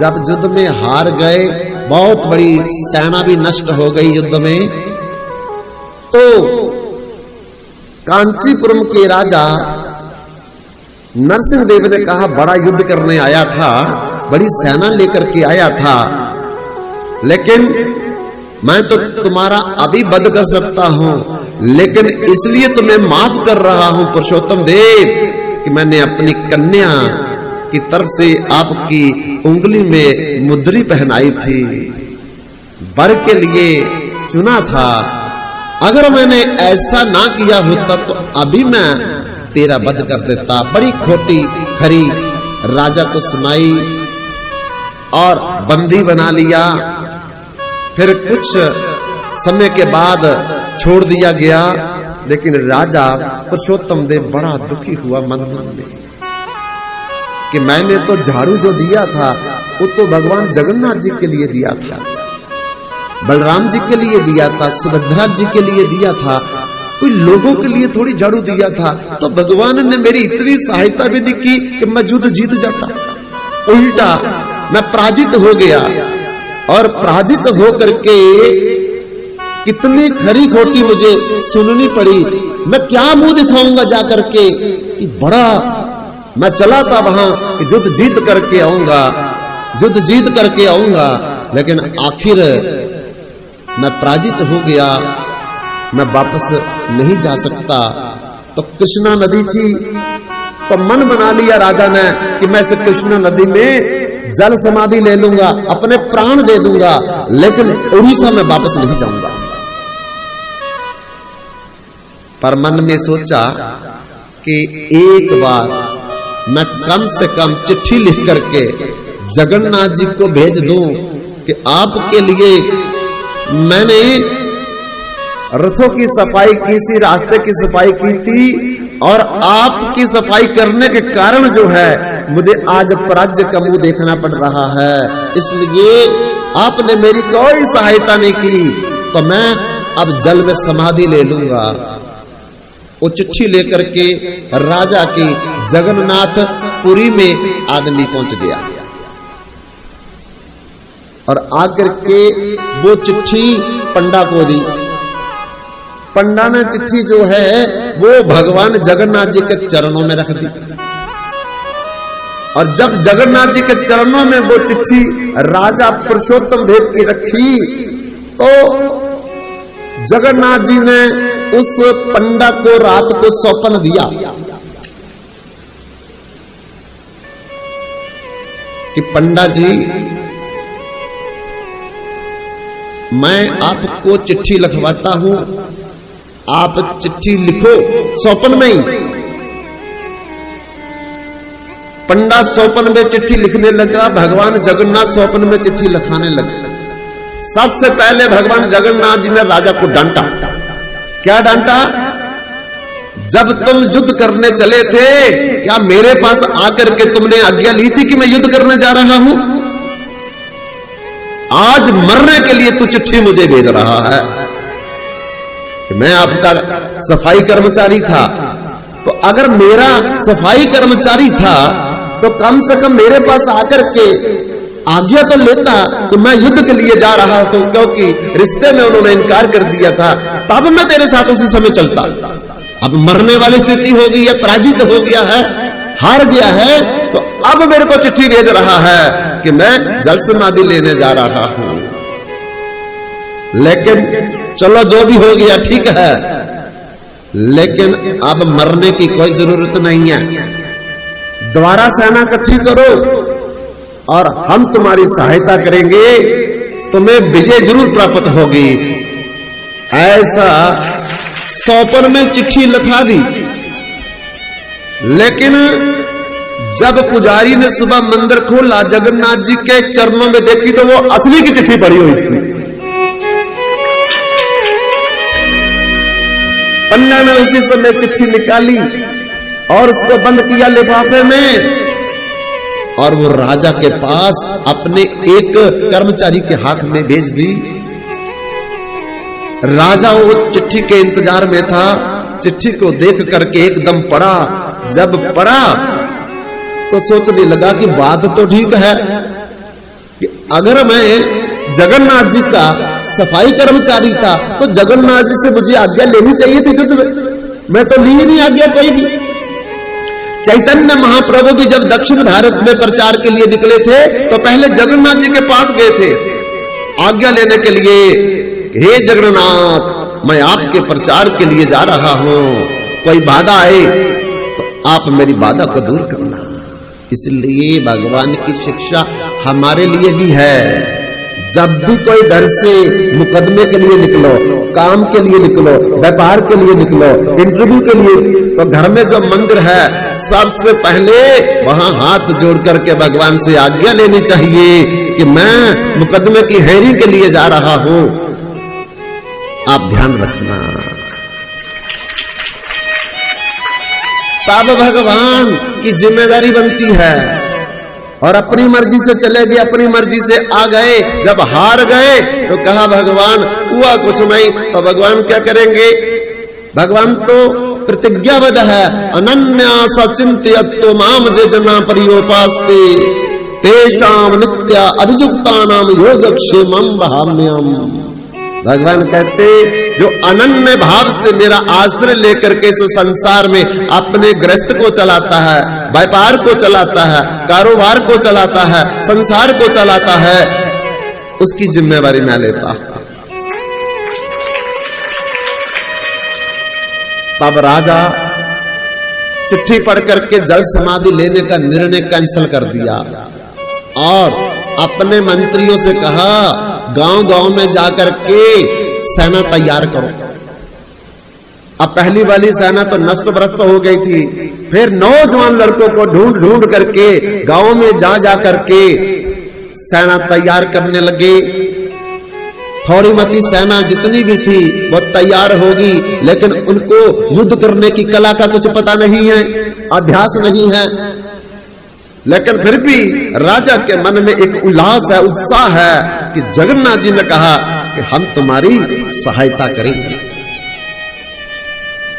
जब युद्ध में हार गए, बहुत बड़ी सेना भी नष्ट हो गई युद्ध में, तो कांचीपुरम के राजा नरसिंह देव ने कहा, बड़ा युद्ध करने आया था, बड़ी सेना लेकर के आया था, लेकिन मैं तो तुम्हारा अभी वध कर सकता हूं, लेकिन इसलिए तुम्हें माफ कर रहा हूं पुरुषोत्तम देव कि मैंने अपनी कन्या की तरफ से आपकी उंगली में मुद्री पहनाई थी, वर के लिए चुना था। अगर मैंने ऐसा ना किया होता तो अभी मैं तेरा वध कर देता। बड़ी खोटी खरी राजा को सुनाई और बंदी बना लिया। फिर कुछ समय के बाद छोड़ दिया गया, लेकिन राजा पुरुषोत्तम देव बड़ा दुखी हुआ मन में कि मैंने तो झाड़ू जो दिया था वो तो भगवान जगन्नाथ जी के लिए दिया था, बलराम जी के लिए दिया था, सुभद्रा जी के लिए दिया था, कोई लोगों के लिए थोड़ी झाड़ू दिया था। तो भगवान ने मेरी इतनी सहायता भी नहीं की कि मैं युद्ध जीत जाता, उल्टा मैं पराजित हो गया। और पराजित हो करके कितनी खरी खोटी मुझे सुननी पड़ी। मैं क्या मुंह दिखाऊंगा जाकर के कि बड़ा मैं चला था वहां कि युद्ध जीत करके आऊंगा, युद्ध जीत करके आऊंगा, लेकिन आखिर मैं पराजित हो गया, मैं वापस नहीं जा सकता। तो कृष्णा नदी थी, तो मन बना लिया राजा ने कि मैं इस कृष्णा नदी में जल समाधि ले लूंगा, अपने प्राण दे दूंगा, लेकिन उड़ीसा में वापस नहीं जाऊंगा। पर मन में सोचा कि एक बार मैं कम से कम चिट्ठी लिख करके जगन्नाथ जी को भेज दूं कि आपके लिए मैंने रथों की सफाई की थी, रास्ते की सफाई की थी, और आपकी सफाई करने के कारण जो है मुझे आज पराजय का मुंह देखना पड़ रहा है, इसलिए आपने मेरी कोई सहायता नहीं की, तो मैं अब जल में समाधि ले लूंगा। वो चिट्ठी लेकर के राजा की जगन्नाथपुरी में आदमी पहुंच गया और आकर के वो चिट्ठी पंडा को दी। पंडा ने चिट्ठी जो है वो भगवान जगन्नाथ जी के चरणों में रख दी, और जब जगन्नाथ जी के चरणों में वो चिट्ठी राजा पुरुषोत्तम देव की रखी, तो जगन्नाथ जी ने उस पंडा को रात को सौंपन दिया कि पंडा जी, मैं आपको चिट्ठी लिखवाता हूं, आप चिट्ठी लिखो सौंपन में ही। पंडा सौंपन में चिट्ठी लिखने लगा, भगवान जगन्नाथ सौंपन में चिट्ठी लिखाने लगे। सबसे पहले भगवान जगन्नाथ जी ने राजा को डांटा। क्या डांटा? जब तुम युद्ध करने चले थे, क्या मेरे पास आकर के तुमने आज्ञा ली थी कि मैं युद्ध करने जा रहा हूं? आज मरने के लिए तू चिट्ठी मुझे भेज रहा है कि मैं आपका सफाई कर्मचारी था। तो अगर मेरा सफाई कर्मचारी था तो कम से कम मेरे पास आकर के आज्ञा तो लेता कि मैं युद्ध के लिए जा रहा हूं, क्योंकि रिश्ते में उन्होंने इनकार कर दिया था, तब मैं तेरे साथ उसी समय चलता। अब मरने वाली स्थिति हो गई है, पराजित हो गया है, हार गया है, तो अब मेरे को चिट्ठी भेज रहा है कि मैं जल समाधि लेने जा रहा हूं। लेकिन चलो जो भी हो गया ठीक है, लेकिन अब मरने की कोई जरूरत नहीं है। द्वारा सेना इकट्ठी करो और हम तुम्हारी सहायता करेंगे, तुम्हें विजय जरूर प्राप्त होगी। ऐसा सौंपन में चिट्ठी लिखा दी। लेकिन जब पुजारी ने सुबह मंदिर खोला, जगन्नाथ जी के चरणों में देखी तो वो असली की चिट्ठी पड़ी हुई थी। पन्ना ने उसी समय चिट्ठी निकाली और उसको बंद किया लिफाफे में, और वो राजा के पास अपने एक कर्मचारी के हाथ में भेज दी। राजा वो चिट्ठी के इंतजार में था। चिट्ठी को देख करके एकदम पढ़ा। जब पढ़ा तो सोचने लगा कि बात तो ठीक है कि अगर मैं जगन्नाथ जी का सफाई कर्मचारी था तो जगन्नाथ जी से मुझे आज्ञा लेनी चाहिए थी युद्ध में। मैं तो ली ही नहीं आज्ञा कोई भी। चैतन्य महाप्रभु भी जब दक्षिण भारत में प्रचार के लिए निकले थे तो पहले जगन्नाथ जी के पास गए थे आज्ञा लेने के लिए। हे जगन्नाथ, मैं आपके प्रचार के लिए जा रहा हूं, कोई बाधा आए तो आप मेरी बाधा को दूर करना। इसलिए भगवान की शिक्षा हमारे लिए भी है। जब भी कोई घर से मुकदमे के लिए निकलो, काम के लिए निकलो, व्यापार के लिए निकलो, इंटरव्यू के लिए, तो घर में जो मंदिर है सबसे पहले वहां हाथ जोड़ करके भगवान से आज्ञा लेनी चाहिए कि मैं मुकदमे की हेरी के लिए जा रहा हूं, आप ध्यान रखना। तब भगवान की जिम्मेदारी बनती है। और अपनी मर्जी से चले गए, अपनी मर्जी से आ गए। जब हार गए तो कहा भगवान हुआ कुछ नहीं, तो भगवान क्या करेंगे? भगवान तो प्रतिज्ञाबद्ध है, अनन्या चिंतयत्तो माम जे जना पर्योपास्ते तेषाम नित्या अभियुक्तानाम योगक्षेमं वहाम्यहम्। भगवान कहते जो अनन्य भाव से मेरा आश्रय लेकर के इस संसार में अपने गृहस्थ को चलाता है, व्यापार को चलाता है, कारोबार को चलाता है, संसार को चलाता है, उसकी जिम्मेवारी मैं लेता हूं। तब राजा चिट्ठी पढ़ करके जल समाधि लेने का निर्णय कैंसिल कर दिया। और अपने मंत्रियों से कहा गांव-गांव में जाकर के सेना तैयार करो। अब पहली वाली सेना तो नष्ट भ्रष्ट हो गई थी, फिर नौजवान लड़कों को ढूंढ ढूंढ करके गांव में जा करके सेना तैयार करने लगे। थोड़ी मती सेना जितनी भी थी वो तैयार होगी, लेकिन उनको युद्ध करने की कला का कुछ पता नहीं है, अभ्यास नहीं है। लेकिन फिर भी राजा के मन में एक उल्लास है, उत्साह है कि जगन्नाथ जी ने कहा कि हम तुम्हारी सहायता करेंगे।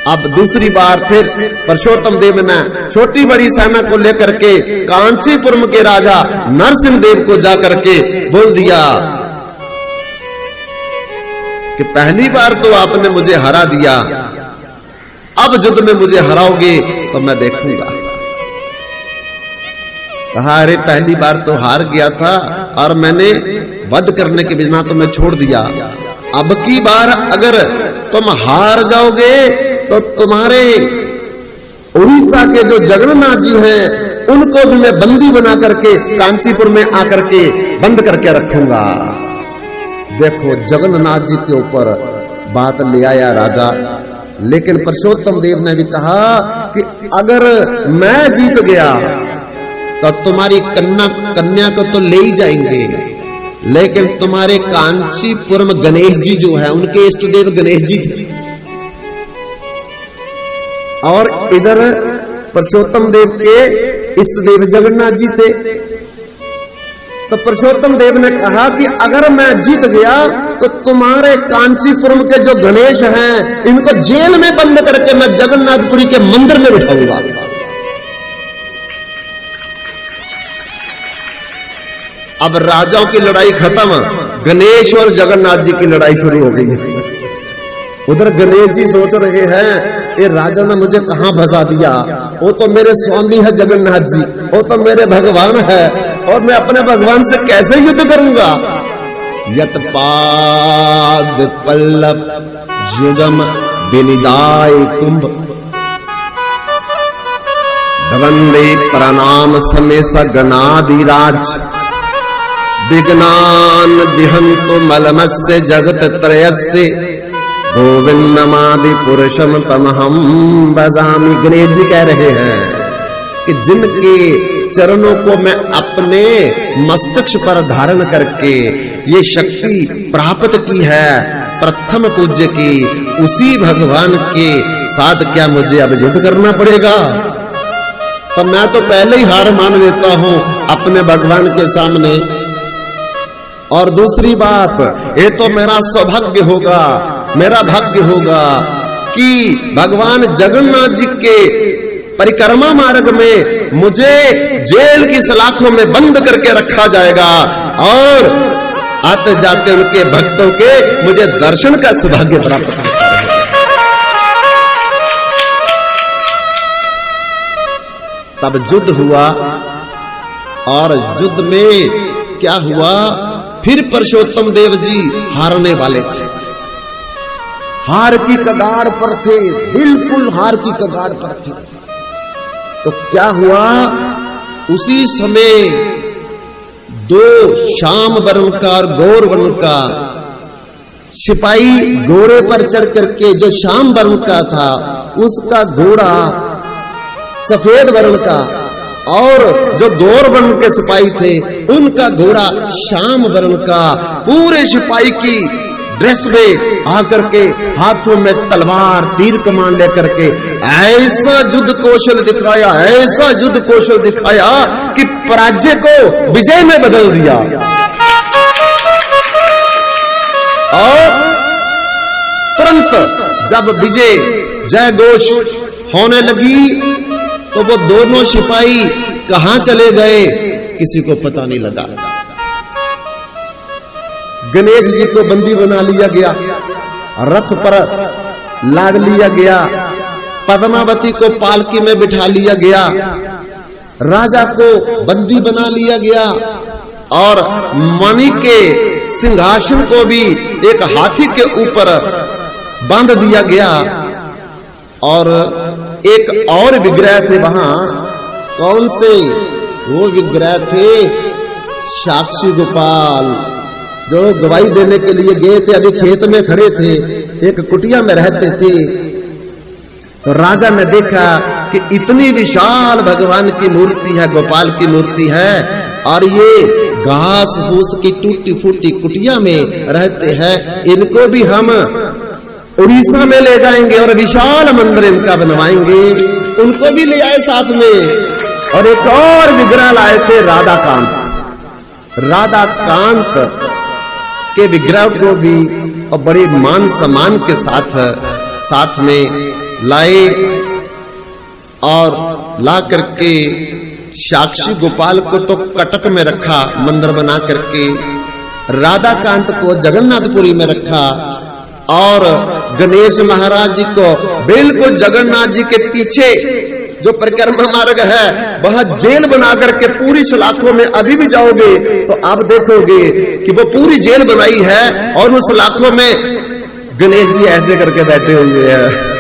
अब दूसरी बार फिर परशुराम देव ने छोटी बड़ी सेना को लेकर के कांचीपुरम के राजा नरसिंह देव को जाकर के बोल दिया कि पहली बार तो आपने मुझे हरा दिया, अब युद्ध में मुझे हराओगे तो मैं देखूंगा। कहा अरे पहली बार तो हार गया था और मैंने वध करने के बिना तुम्हें छोड़ दिया, अब की बार अगर तुम हार जाओगे तो तुम्हारे उड़ीसा के जो जगन्नाथ जी हैं उनको भी मैं बंदी बना करके कांचीपुर में आकर के बंद करके रखूंगा। देखो जगन्नाथ जी के ऊपर बात ले आया राजा। लेकिन परशुराम देव ने भी कहा कि अगर मैं जीत गया तो तुम्हारी कन्या को तो ले ही जाएंगे, लेकिन तुम्हारे कांचीपुरम गणेश जी जो है उनके इष्ट देव गणेश जी थे और इधर परशुराम देव के इष्ट देव जगन्नाथ जी थे। तो परशुराम देव ने कहा कि अगर मैं जीत गया तो तुम्हारे कांचीपुरम के जो गणेश हैं इनको जेल में बंद करके मैं जगन्नाथपुरी के मंदिर में बिठाऊंगा। अब राजाओं की लड़ाई खत्म, गणेश और जगन्नाथ जी की लड़ाई शुरू हो गई है। उधर गणेश जी सोच रहे हैं ये राजा ने मुझे कहां फंसा दिया, वो तो मेरे स्वामी है जगन्नाथ जी, वो तो मेरे भगवान है और मैं अपने भगवान से कैसे युद्ध करूंगा। यत पाद पल्लव जुगम विनिदाय कुंभ धवंदे प्रणाम समेश गणाधिराज विज्ञान दिहंतु मलमस्य जगत त्रयस्य गोविंदमादि पुरुषम तमहम भजामि। गणेश जी कह रहे हैं कि जिनके चरणों को मैं अपने मस्तक पर धारण करके ये शक्ति प्राप्त की है प्रथम पूज्य की, उसी भगवान के साथ क्या मुझे अब युद्ध करना पड़ेगा? तो मैं तो पहले ही हार मान लेता हूं अपने भगवान के सामने। और दूसरी बात, ये तो मेरा सौभाग्य होगा, मेरा भाग्य होगा कि भगवान जगन्नाथ जी के परिक्रमा मार्ग में मुझे जेल की सलाखों में बंद करके रखा जाएगा और आते जाते उनके भक्तों के मुझे दर्शन का सौभाग्य प्राप्त होगा। तब युद्ध हुआ और युद्ध में क्या हुआ, फिर परशुराम देव जी हारने वाले थे, हार की कगार पर थे, बिल्कुल हार की कगार पर थे। तो क्या हुआ, उसी समय दो श्याम वर्ण का और गौर वर्ण का सिपाही घोड़े पर चढ़ करके, जो श्याम वर्ण का था उसका घोड़ा सफेद वर्ण का और जो गौर वर्ण के सिपाही थे उनका घोड़ा श्याम वर्ण का, पूरे सिपाही की ड्रेस में आकर के हाथों में तलवार तीर कमान लेकर के ऐसा युद्ध कौशल दिखाया, ऐसा युद्ध कौशल दिखाया कि पराजय को विजय में बदल दिया। और तुरंत जब विजय जय घोष होने लगी तो वो दोनों सिपाही कहां चले गए किसी को पता नहीं लगा। गणेश जी को बंदी बना लिया गया, रथ पर लाद लिया गया, पद्मावती को पालकी में बिठा लिया गया, राजा को बंदी बना लिया गया और मणि के सिंहासन को भी एक हाथी के ऊपर बांध दिया गया। और एक और विग्रह थे वहां, कौन से वो विग्रह थे साक्षी गोपाल जो गवाही देने के लिए गए थे, अभी खेत में खड़े थे, एक कुटिया में रहते थे। तो राजा ने देखा कि इतनी विशाल भगवान की मूर्ति है, गोपाल की मूर्ति है, और ये घास फूस की टूटी फूटी कुटिया में रहते हैं, इनको भी हम उड़ीसा में ले जाएंगे और विशाल मंदिर इनका बनवाएंगे। उनको भी ले आए साथ में, और एक और विग्रह लाए थे राधा कांत के विग्रह को भी और बड़े मान सम्मान के साथ में लाए, और ला करके साक्षी गोपाल को तो कटक में रखा मंदिर बना करके, राधा कांत को जगन्नाथपुरी में रखा, और गणेश महाराज जी को बिल्कुल जगन्नाथ जी के पीछे जो परिक्रमा मार्ग है वहां जेल बना करके पूरी सलाखों में अभी भी जाओगे तो आप देखोगे कि वो पूरी जेल बनाई है, और उस सलाखों में गणेश जी ऐसे करके बैठे हुए हैं।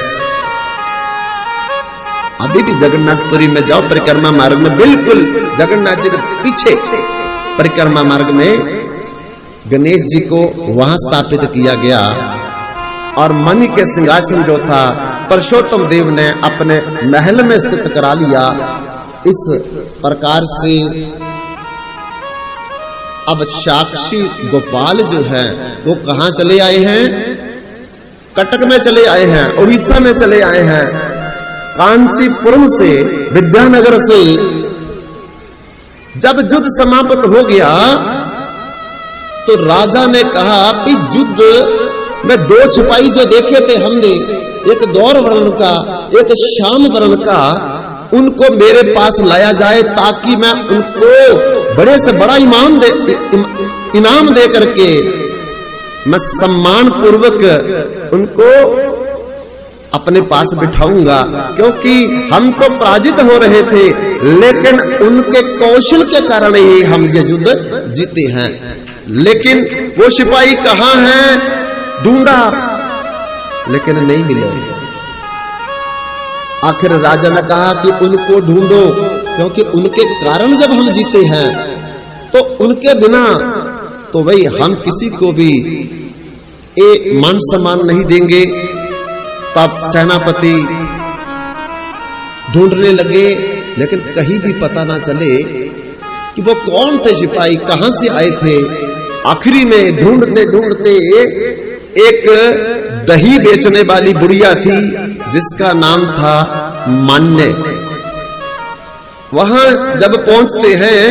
अभी भी जगन्नाथपुरी में जाओ, परिक्रमा मार्ग में बिल्कुल जगन्नाथ जी के पीछे परिक्रमा मार्ग में गणेश जी को वहां स्थापित किया गया, और मणि के सिंहासन जो था पुरुषोत्तम देव ने अपने महल में स्थित करा लिया। इस प्रकार से अब साक्षी गोपाल जो है वो कहां चले आए हैं? कटक में चले आए हैं, उड़ीसा में चले आए हैं। कांचीपुरम से, विद्यानगर से जब युद्ध समाप्त हो गया तो राजा ने कहा कि युद्ध में दो सिपाही जो देखे थे हमने, एक गौर वर्ण का, एक श्याम वर्ण का, उनको मेरे पास लाया जाए ताकि मैं उनको बड़े से बड़ा इनाम दे करके मैं सम्मान पूर्वक उनको अपने पास बिठाऊंगा, क्योंकि हम तो पराजित हो रहे थे, लेकिन उनके कौशल के कारण ही हम ये युद्ध जीते हैं। लेकिन वो सिपाही कहां हैं? ढूंढा लेकिन नहीं मिले। आखिर राजा ने कहा कि उनको ढूंढो, क्योंकि उनके कारण जब हम जीते हैं तो उनके बिना तो भाई हम किसी को भी मान सम्मान नहीं देंगे। तब सेनापति ढूंढने लगे, लेकिन कहीं भी पता ना चले कि वो कौन थे सिपाही, कहां से आए थे। आखिरी में ढूंढते ढूंढते एक दही बेचने वाली बुढ़िया थी जिसका नाम था मान्य। वहां जब पहुंचते हैं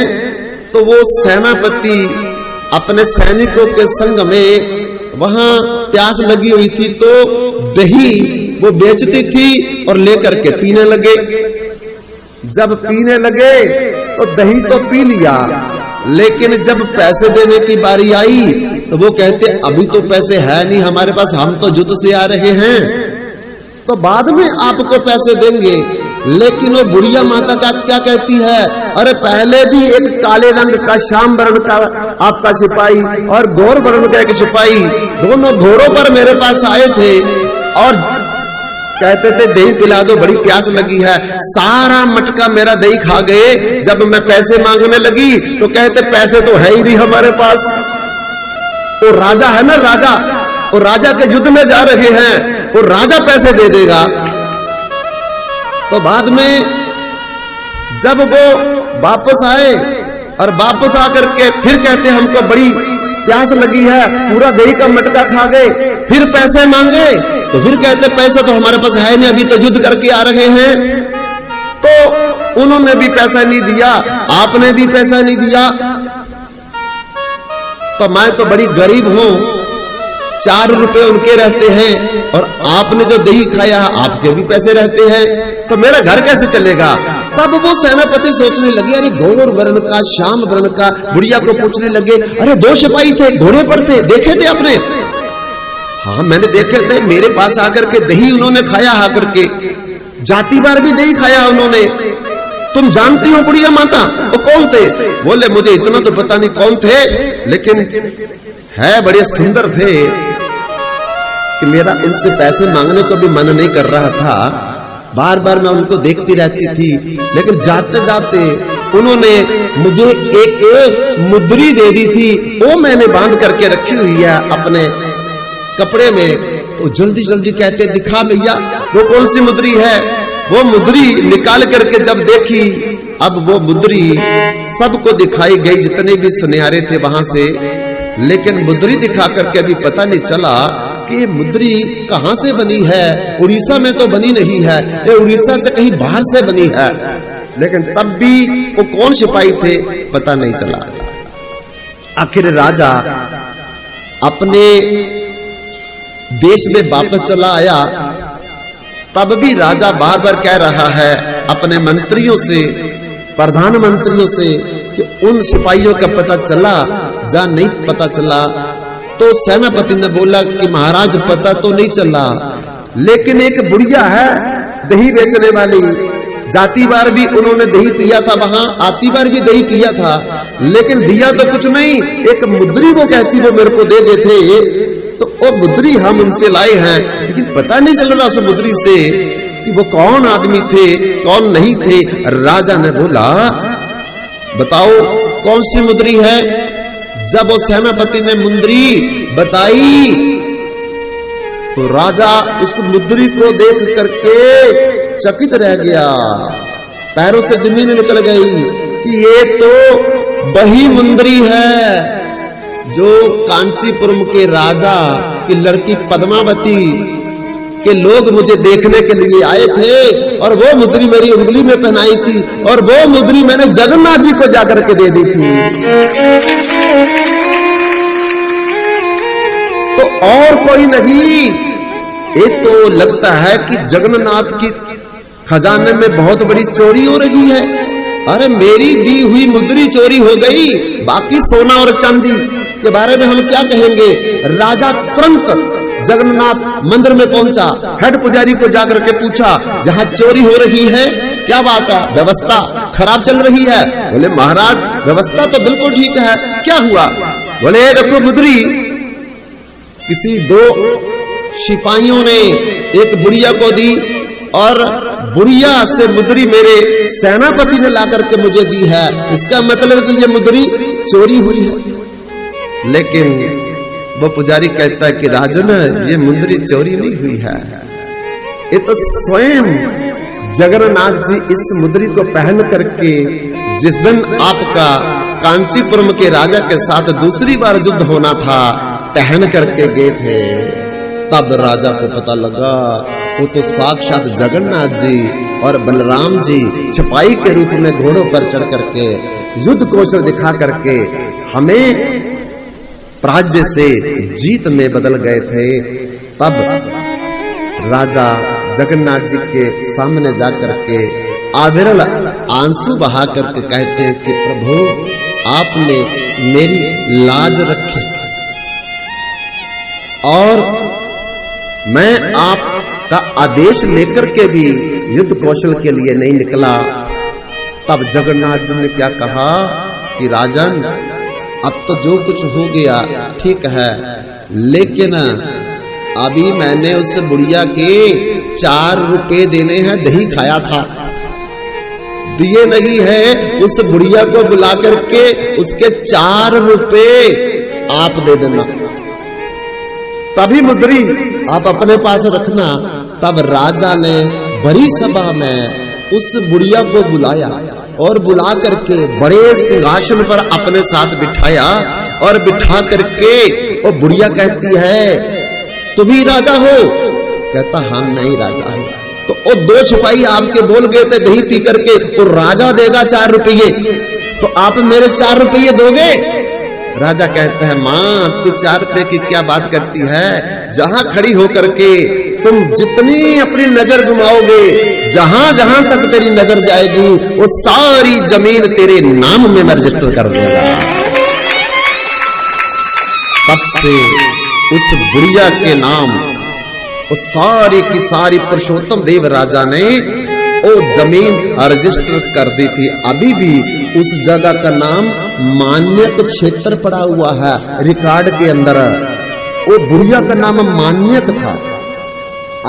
तो वो सेनापति अपने सैनिकों के संग में वहां प्यास लगी हुई थी तो दही वो बेचती थी और लेकर के पीने लगे। जब पीने लगे तो दही तो पी लिया, लेकिन जब पैसे देने की बारी आई तो वो कहते अभी तो पैसे है नहीं हमारे पास, हम तो युद्ध से आ रहे हैं, तो बाद में आपको पैसे देंगे। लेकिन वो बुढ़िया माता का क्या कहती है, अरे पहले भी एक काले रंग का श्याम वर्ण का आपका सिपाही और गौर वर्ण का एक सिपाही, दोनों घोड़ों पर मेरे पास आए थे और कहते थे दही पिला दो, बड़ी प्यास लगी है। सारा मटका मेरा दही खा गए। जब मैं पैसे मांगने लगी तो कहते पैसे तो है ही नहीं हमारे पास। वो राजा है ना, राजा, वो राजा के युद्ध में जा रहे हैं, वो राजा पैसे दे देगा। तो बाद में जब वो वापस आए और वापस आकर के फिर कहते हमको बड़ी प्यास लगी है, पूरा दही का मटका खा गए, फिर पैसे मांगे तो फिर कहते पैसा तो हमारे पास है नहीं, अभी तो युद्ध करके आ रहे हैं। तो उन्होंने भी पैसा नहीं दिया, आपने भी पैसा नहीं दिया, तो मैं तो बड़ी गरीब हूं, 4 रुपए उनके रहते हैं और आपने जो दही खाया आपके भी पैसे रहते हैं, तो मेरा घर कैसे चलेगा। तब वो सेनापति सोचने लगे, अरे गौर वर्ण का, श्याम वर्ण का, बुढ़िया को पूछने लगे, अरे 2 सिपाही थे, घोड़े पर थे, देखे थे आपने? हाँ मैंने देखे थे, मेरे पास आकर के दही उन्होंने खाया, आकर के जाती बार भी दही खाया उन्होंने। तुम जानती हो बुढ़िया माता वो कौन थे? बोले मुझे इतना तो पता नहीं कौन थे, लेकिन है बड़े सुंदर थे कि मेरा इनसे पैसे मांगने को भी मन नहीं कर रहा था। बार बार मैं उनको देखती रहती थी, लेकिन जाते जाते उन्होंने मुझे एक मुद्री दे दी थी, वो मैंने बांध करके रखी हुई है अपने कपड़े में। तो जल्दी जल्दी कहते दिखा भैया वो कौन सी मुद्री है। वो मुद्री निकाल करके जब देखी, अब वो मुद्री सबको दिखाई गई जितने भी सुनहरे थे वहां से, लेकिन मुद्री दिखा करके अभी पता नहीं चला कि ये मुद्री कहां से बनी है। उड़ीसा में तो बनी नहीं है, ये उड़ीसा से कहीं बाहर से बनी है। लेकिन तब भी वो कौन सिपाही थे पता नहीं चला। आखिर राजा अपने देश में वापस चला आया। तब भी राजा बार बार कह रहा है अपने मंत्रियों से, प्रधानमंत्रियों से कि उन सिपाहियों का पता चला या नहीं पता चला। तो सेनापति ने बोला कि महाराज पता तो नहीं चला, लेकिन एक बुढ़िया है दही बेचने वाली, जाती बार भी उन्होंने दही पिया था, वहां आती बार भी दही पिया था, लेकिन दिया तो कुछ नहीं। एक मुद्री वो कहती वो मेरे को दे देते, तो वो मुद्री हम उनसे लाए हैं, लेकिन पता नहीं चल रहा उस मुद्री से कि वो कौन आदमी थे कौन नहीं थे। राजा ने बोला बताओ कौन सी मुद्री है। जब वो सेनापति ने मुद्री बताई तो राजा उस मुद्री को देख करके चकित रह गया, पैरों से जमीन निकल गई कि ये तो वही मुद्री है जो कांचीपुरम के राजा की लड़की पद्मावती के लोग मुझे देखने के लिए आए थे, और वो मुद्री मेरी उंगली में पहनाई थी, और वो मुद्री मैंने जगन्नाथ जी को जाकर के दे दी थी। तो और कोई नहीं, ये तो लगता है कि जगन्नाथ की खजाने में बहुत बड़ी चोरी हो रही है। अरे मेरी दी हुई मुद्री चोरी हो गई, बाकी सोना और चांदी के बारे में हम क्या कहेंगे। राजा तुरंत जगन्नाथ मंदिर में पहुंचा, हेड पुजारी को जाकर के पूछा जहां चोरी हो रही है क्या बात है, व्यवस्था खराब चल रही है। बोले महाराज व्यवस्था तो बिल्कुल ठीक है, क्या हुआ। बोले देखो मुद्री किसी दो सिपाहियों ने एक बुढ़िया को दी, और बुढ़िया से मुद्री मेरे सेनापति ने ला करके मुझे दी है, इसका मतलब कि ये मुद्री चोरी हुई है। लेकिन वो पुजारी कहता है कि राजन ये मुद्री चोरी नहीं हुई है, ये तो स्वयं जगन्नाथ जी इस मुद्री को पहन करके जिस दिन आपका कांचीपुरम के राजा के साथ दूसरी बार युद्ध होना था पहन करके गए थे। तब राजा को पता लगा वो तो साक्षात जगन्नाथ जी और बलराम जी सिपाही के रूप में घोड़ों पर चढ़ करके युद्ध कौशल दिखा करके हमें राज्य से जीत में बदल गए थे। तब राजा जगन्नाथ जी के सामने जाकर के आविरल आंसू बहा करके कहते हैं कि प्रभु आपने मेरी लाज रखी और मैं आपका आदेश लेकर के भी युद्ध कौशल के लिए नहीं निकला। तब जगन्नाथ जी ने क्या कहा कि राजन अब तो जो कुछ हो गया ठीक है, लेकिन अभी मैंने उस बुढ़िया के 4 रुपए देने हैं, दही खाया था दिए नहीं है, उस बुढ़िया को बुला करके उसके 4 रुपए आप दे देना, तभी मुद्री आप अपने पास रखना। तब राजा ने बड़ी सभा में उस बुढ़िया को बुलाया और बुला करके बड़े सिंहासन पर अपने साथ बिठाया, और बिठा करके वो बुढ़िया कहती है तुम ही राजा हो। कहता हम नहीं राजा है। तो वो 2 सिपाही आपके बोल गए थे दही पी करके वो राजा देगा 4 रुपये, तो आप मेरे 4 रुपये दोगे। राजा कहता है मां तू 4 रुपये की क्या बात करती है, जहां खड़ी होकर के तुम जितनी अपनी नजर घुमाओगे, जहां जहां तक तेरी नजर जाएगी वो सारी जमीन तेरे नाम में मैं रजिस्टर कर दूंगा। तब से उस बुढ़िया के नाम वो सारी की सारी पुरुषोत्तम देव राजा ने वो जमीन रजिस्टर कर दी थी। अभी भी उस जगह का नाम मान्यक क्षेत्र पड़ा हुआ है रिकॉर्ड के अंदर, वो बुढ़िया का नाम मान्यक था।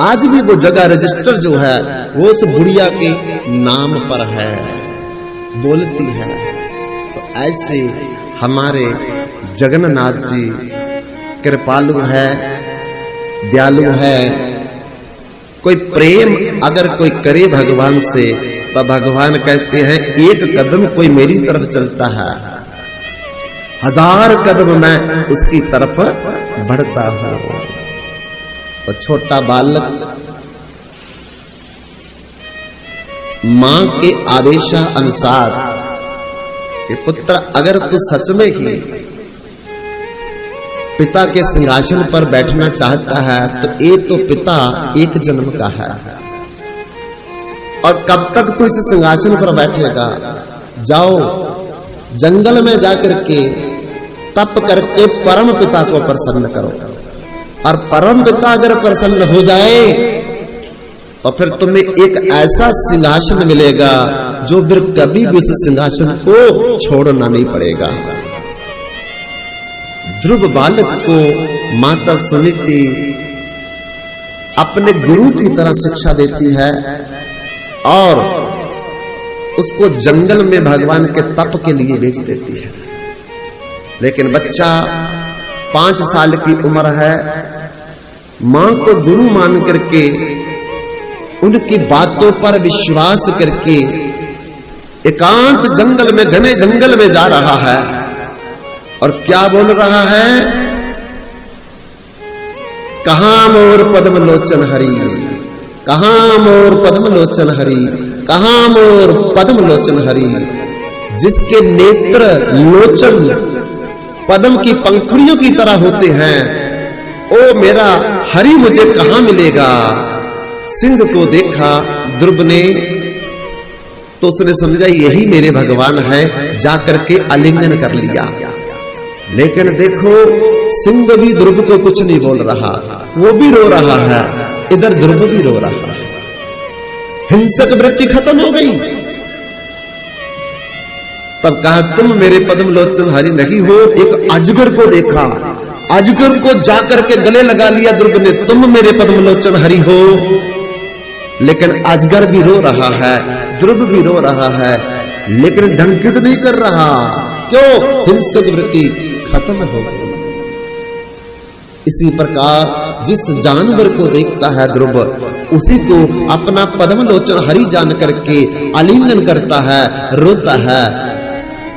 आज भी वो जगह रजिस्टर जो है वो उस बुढ़िया के नाम पर है। बोलती है। तो ऐसे हमारे जगन्नाथ जी कृपालु है, दयालु है। कोई प्रेम अगर कोई करे भगवान से तो भगवान कहते हैं एक कदम कोई मेरी तरफ चलता है, 1000 कदम मैं उसकी तरफ बढ़ता हूं। तो छोटा बालक मां के आदेशानुसार कि पुत्र अगर तू सच में ही पिता के सिंहासन पर बैठना चाहता है तो ये तो पिता एक जन्म का है, और कब तक तू इस सिंहासन पर बैठेगा? जाओ जंगल में जाकर के तप करके परम पिता को प्रसन्न करो, और परम पिता अगर प्रसन्न हो जाए तो फिर तुम्हें एक ऐसा सिंहासन मिलेगा जो फिर कभी भी उस सिंहासन को छोड़ना नहीं पड़ेगा। ध्रुव बालक को माता सुनीति अपने गुरु की तरह शिक्षा देती है और उसको जंगल में भगवान के तप के लिए भेज देती है। लेकिन बच्चा 5 साल की उम्र है, मां को गुरु मान करके उनकी बातों पर विश्वास करके एकांत जंगल में, घने जंगल में जा रहा है और क्या बोल रहा है? कहां मोर पद्म लोचन हरि, कहां मोर पद्म लोचन हरि, कहां मोर पद्म लोचन हरि। जिसके नेत्र लोचन पद्म की पंखुड़ियों की तरह होते हैं, ओ मेरा हरि मुझे कहां मिलेगा? सिंह को देखा ध्रुव ने तो उसने समझा यही मेरे भगवान है, जाकर के आलिंगन कर लिया। लेकिन देखो सिंह भी ध्रुव को कुछ नहीं बोल रहा, वो भी रो रहा है, इधर ध्रुव भी रो रहा है। हिंसक वृत्ति खत्म हो गई। तब कहा तुम मेरे पद्म लोचन हरि नहीं हो। एक अजगर को देखा, अजगर को जाकर के गले लगा लिया ध्रुव ने, तुम मेरे पद्म लोचन हरि हो। लेकिन अजगर भी रो रहा है, ध्रुव भी रो रहा है, लेकिन ढंकित नहीं कर रहा। क्यों? हिंसक वृत्ति खत्म हो गई। इसी प्रकार जिस जानवर को देखता है ध्रुव, उसी को अपना पद्म लोचन हरि जान करके आलिंगन करता है, रोता है,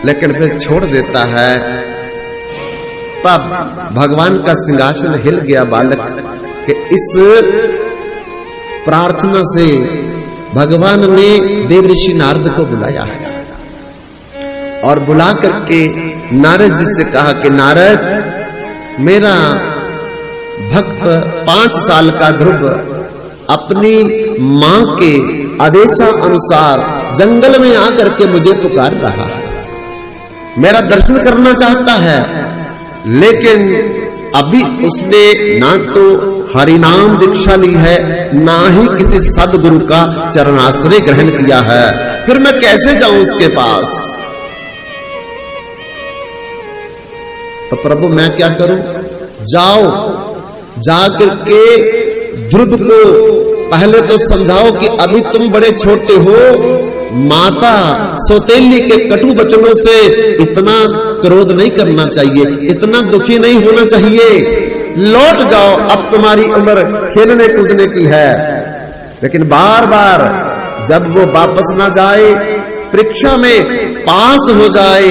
लेकिन फिर छोड़ देता है। तब भगवान का सिंहासन हिल गया बालक कि इस प्रार्थना से भगवान ने देव ऋषि नारद को बुलाया और बुला करके नारद जी से कहा कि नारद, मेरा भक्त 5 साल का ध्रुव अपनी मां के आदेशानुसार जंगल में आकर के मुझे पुकार रहा है, मेरा दर्शन करना चाहता है। लेकिन अभी उसने ना तो हरिनाम दीक्षा ली है, ना ही किसी सदगुरु का चरणाश्रय ग्रहण किया है, फिर मैं कैसे जाऊं उसके पास? तो प्रभु मैं क्या करूं? जाओ जाकर के ध्रुव को पहले तो समझाओ कि अभी तुम बड़े छोटे हो, माता सौतेली के कटु वचनों से इतना क्रोध नहीं करना चाहिए, इतना दुखी नहीं होना चाहिए, लौट जाओ, अब तुम्हारी उम्र खेलने कूदने की है। लेकिन बार बार जब वो वापस ना जाए, परीक्षा में पास हो जाए,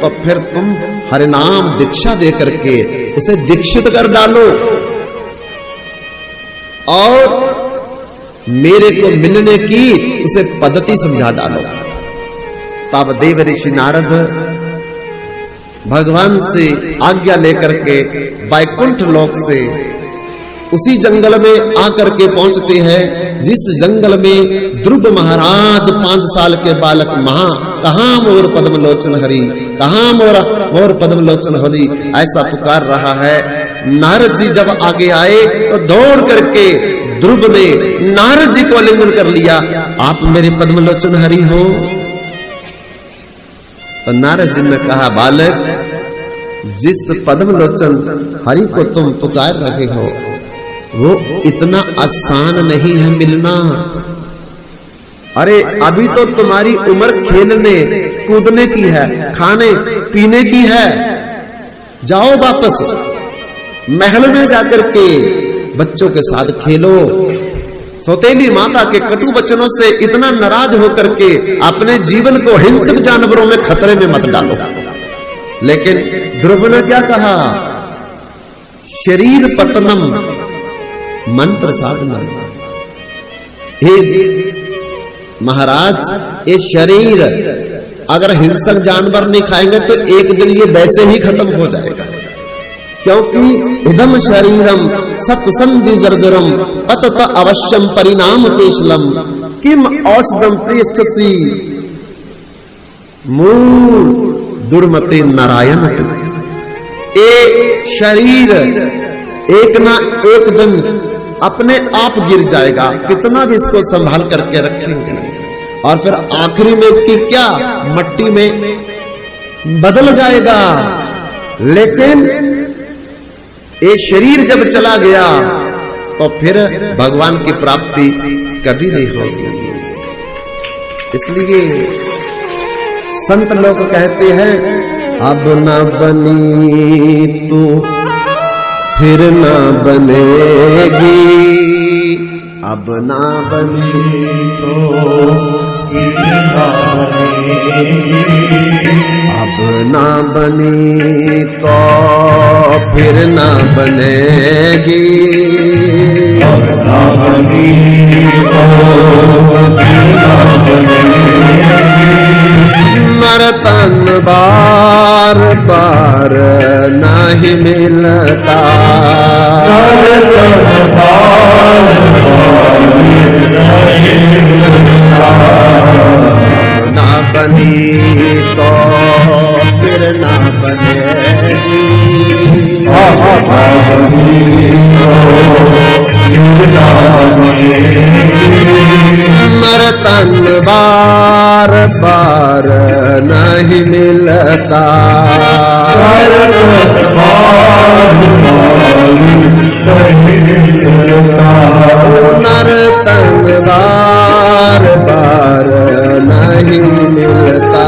तो फिर तुम हरिनाम दीक्षा दे करके उसे दीक्षित कर डालो और मेरे को मिलने की उसे पद्धति समझा डालो। तब देव ऋषि नारद भगवान से आज्ञा लेकर के वैकुंठ लोक से उसी जंगल में आकर के पहुंचते हैं जिस जंगल में ध्रुव महाराज 5 साल के बालक कहां मोर पद्म लोचन हरि, कहां मोर पद्म लोचन हरि ऐसा पुकार रहा है। नारद जी जब आगे आए तो दौड़ करके ध्रुव ने नारद जी को आलिंगन कर लिया, आप मेरे पद्म लोचन हरि हो। तो नारद जी ने कहा, बालक, जिस पद्म लोचन हरि को तुम पुकार रहे हो वो इतना आसान नहीं है मिलना। अरे अभी तो तुम्हारी उम्र खेलने कूदने की है, खाने पीने की है। जाओ वापस महल में जाकर के बच्चों के साथ खेलो। सौतेली माता के कटु वचनों से इतना नाराज होकर के अपने जीवन को हिंसक जानवरों में खतरे में मत डालो। लेकिन ध्रुव ने क्या कहा? शरीर पतनम मंत्र साधना। हे महाराज, ये शरीर अगर हिंसक जानवर नहीं खाएंगे तो एक दिन ये वैसे ही खत्म हो जाएगा, क्योंकि इदम शरीरम सत्संधि जर्जरम अतत अवश्यम परिणाम पेशलम किम औषधम प्रेषसी मूल दुर्मते नारायण। ये शरीर एक ना एक दिन अपने आप गिर जाएगा, कितना भी इसको संभाल करके रखेंगे, और फिर आखिरी में इसकी क्या मट्टी में बदल जाएगा। लेकिन ये शरीर जब चला गया तो फिर भगवान की प्राप्ति कभी नहीं होगी। इसलिए संत लोग कहते हैं, अब न बनी तू फिर न बनेगी, अब न बनी तो फिर न बनेगी, अब न बनी तो फिर न बनेगी, अब न बनी तो फिर न बनेगी। मरतन बार बार नहीं मिलता, मरतन बार बार नहीं मिलता, ना बनी तो फिर ना बनेगी, ना बनी तो फिर ना बनेगी। मरतन बार बार नहीं मिलता, मरतन बार बार नहीं मिलता, नरतन बार बार नहीं मिलता, नरतन बार बार नहीं मिलता।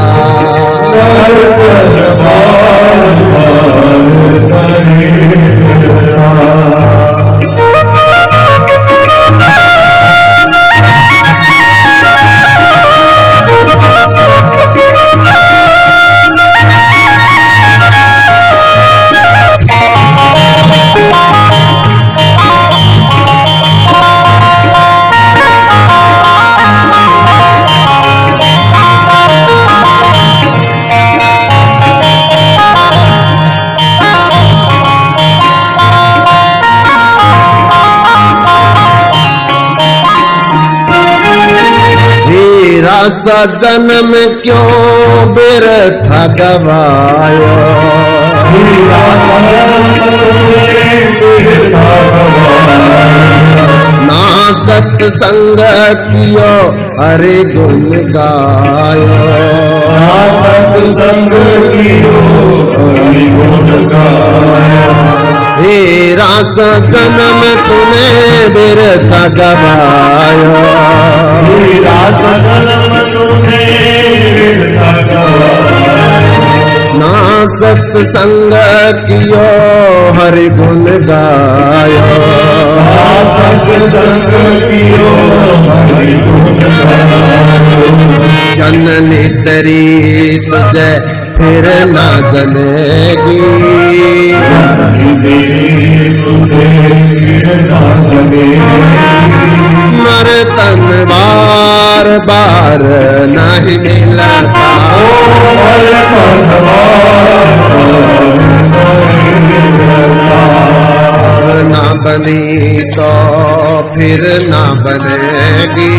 सा जन्म क्यों बिरथा गवाया, ना सत्संग कियो हरे गुण गायो, ना सत्संग कियो हरे गुण गायो। हे रास जन्म तूने बिरथा गवायो, रास जन्म तूने बिरथा गवायो, ना सत्संग कियो हरि गुण गायो, ना सत्संग कियो हरि गुण गायो। जननी तेरी तुझे फिर ना जनेगी, मरतन बार बार नहीं मिलता, ना बनी तो फिर ना बनेगी,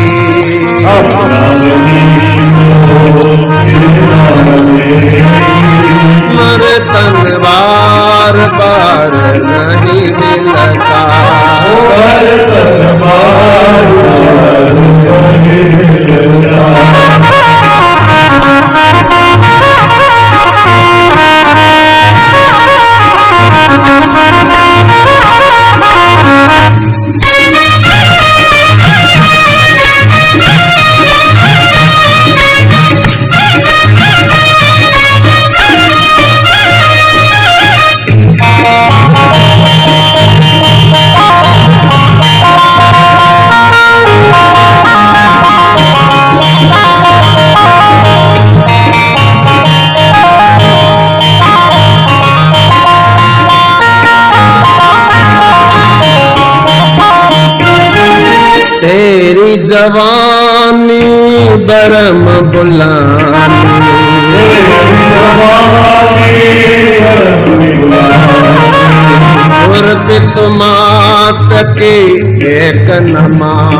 मरतन बार बार नहीं मिलता, मरतन बार बार नहीं मिलता। जवानी बरम बुलानी, पित मात की एक न मानी,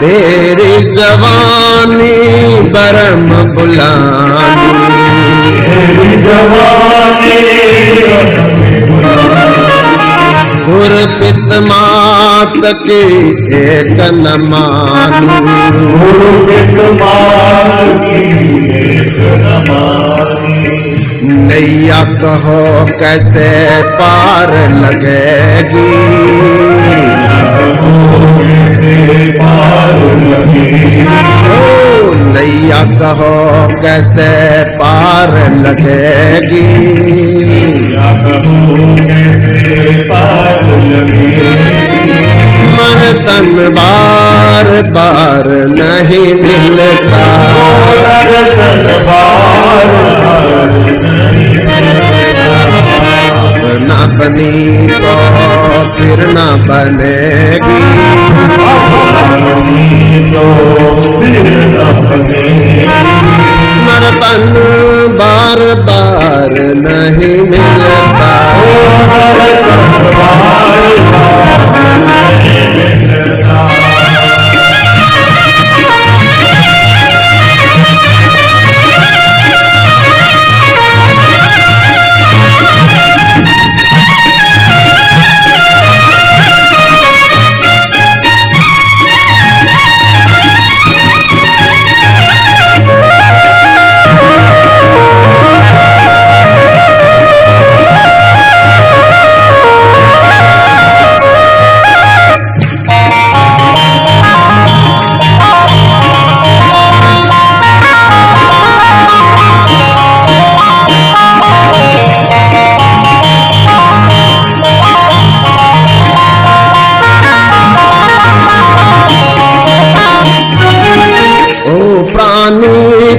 तेरी जवानी बरम बुलानी, पित मात की एक न मानी, नैया कहो कैसे पार लगेगी, नैया कहो कैसे पार लगेगी, मन तन बार बार नहीं मिलता, न बनी तो फिर न बनेगी, मन तन बार बार नहीं मिलता,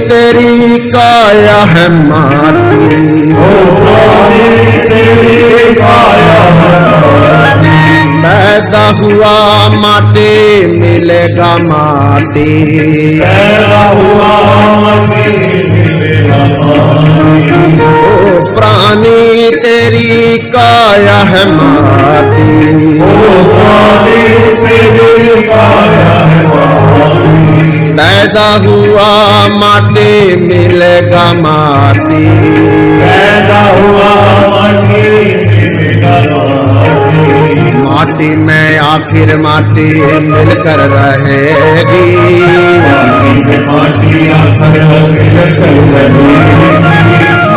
तेरी काया है माटी, पैदा हुआ माटी मिलेगा माटी, ओ प्राणी तेरी काया है माटी, पैदा हुआ माटी मिलेगा माटी, पैदा हुआ माटी में आखिर माटी मिलकर रहेगी,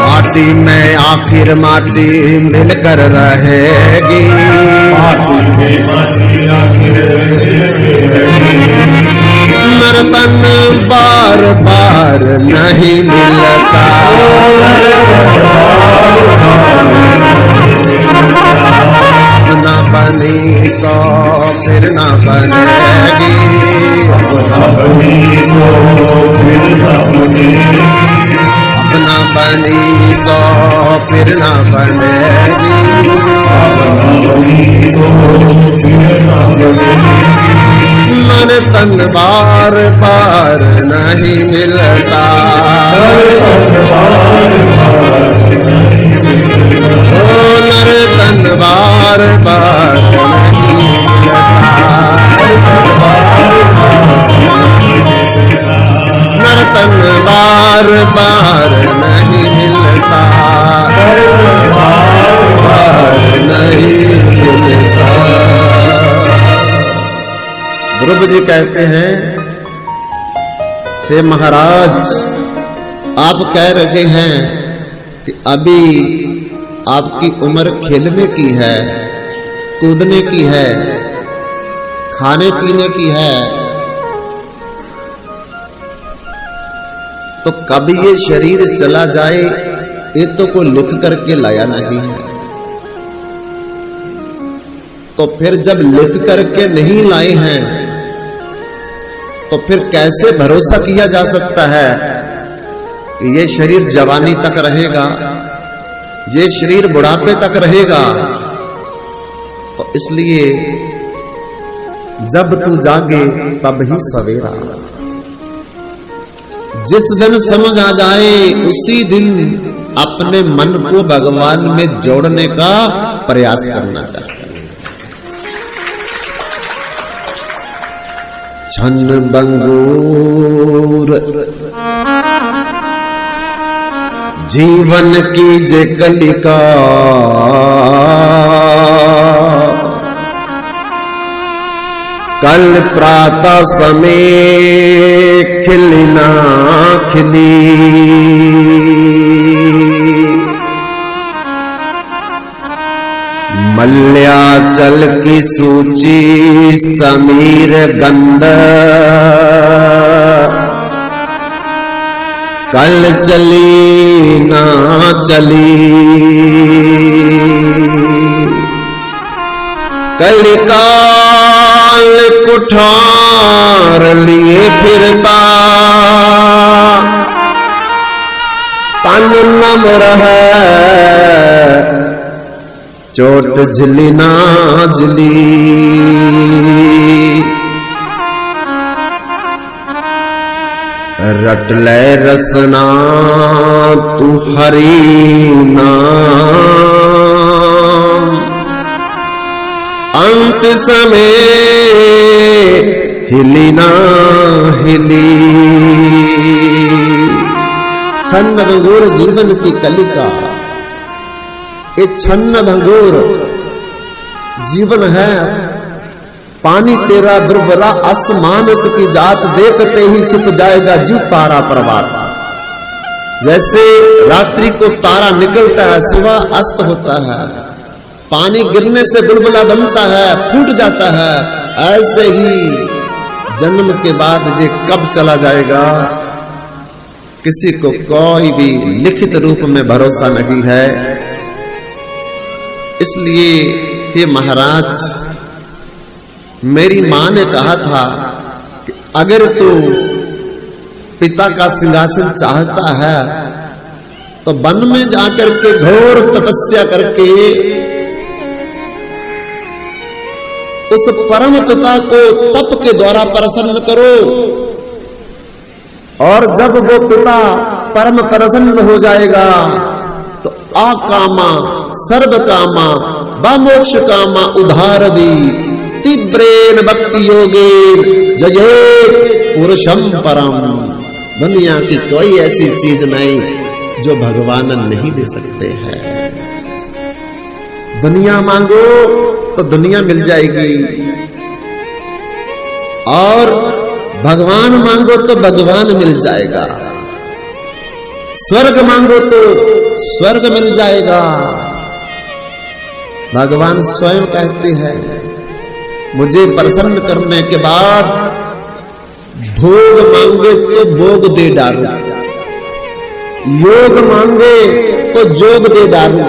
माटी में आखिर माटी मिलकर रहेगी, नर्तन बार बार नहीं मिलता, न बनी तो फिर न बनेगी, अपना बनी तो फिर न बनेगी, मन तन बार बार नहीं मिलता, नर तन बार बार नहीं मिलता, नर तन बार बार नहीं मिलता, बार नहीं मिलता। ध्रुव जी कहते हैं, हे महाराज, आप कह रहे हैं कि अभी आपकी उम्र खेलने की है, कूदने की है, खाने पीने की है, तो कभी ये शरीर चला जाए ये तो कोई लिख करके लाया नहीं है, तो फिर जब लिख करके नहीं लाए हैं तो फिर कैसे भरोसा किया जा सकता है कि ये शरीर जवानी तक रहेगा, ये शरीर बुढ़ापे तक रहेगा, तो इसलिए जब तू जागे तब ही सवेरा। जिस दिन समझ आ जाए उसी दिन अपने मन को भगवान में जोड़ने का प्रयास करना चाहिए। छन्न बंगूर जीवन की जे कलिका, कल प्रातः समय खिलना खिली। मल्याचल की सूची समीर गंध, कल चली ना चली। कलिकाल कुठार लिए फिरता, तन नम रहे चोट झिली ना झिली। रट ले रसना तू हरि नाम, अंत समय हिली ना हिली। छन्न भंगुर जीवन की कलिका, ये छन्न भंगुर जीवन है। पानी तेरा बिरबरा आसमान की जात, देखते ही छिप जाएगा जी तारा प्रभात। जैसे रात्रि को तारा निकलता है, सुबह अस्त होता है, पानी गिरने से बुलबुला बनता है, फूट जाता है, ऐसे ही जन्म के बाद ये कब चला जाएगा किसी को कोई भी लिखित रूप में भरोसा नहीं है। इसलिए हे महाराज, मेरी मां ने कहा था कि अगर तू पिता का सिंहासन चाहता है तो वन में जाकर के घोर तपस्या करके उस परम पिता को तप के द्वारा प्रसन्न करो, और जब वो पिता परम प्रसन्न हो जाएगा तो आकामा सर्व कामा व मोक्ष कामा उधार दी तीव्रेन भक्ति योगेन जयेत पुरुषम परम। दुनिया की कोई ऐसी चीज नहीं जो भगवान नहीं दे सकते हैं। दुनिया मांगो तो दुनिया मिल जाएगी, और भगवान मांगो तो भगवान मिल जाएगा। स्वर्ग मांगो तो स्वर्ग मिल जाएगा। भगवान स्वयं कहते हैं, मुझे प्रसन्न करने के बाद भोग मांगे तो भोग दे डालू, योग मांगे तो योग दे डालू,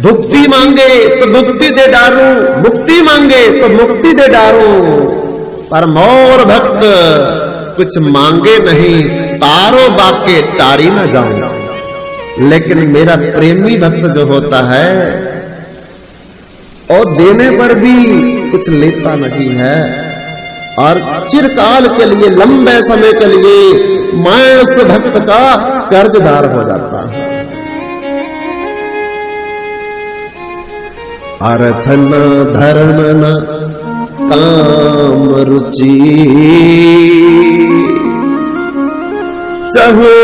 भुक्ति मांगे तो भुक्ति दे डालू, मुक्ति मांगे तो मुक्ति दे डालू। पर मोर भक्त कुछ मांगे नहीं, तारो बाके तारी ना जाऊं। लेकिन मेरा प्रेमी भक्त जो होता है और देने पर भी कुछ लेता नहीं है, और चिरकाल के लिए, लंबे समय के लिए मैं उस भक्त का कर्जदार हो जाता है। अर्थ न धर्म न काम रुचि, चाहो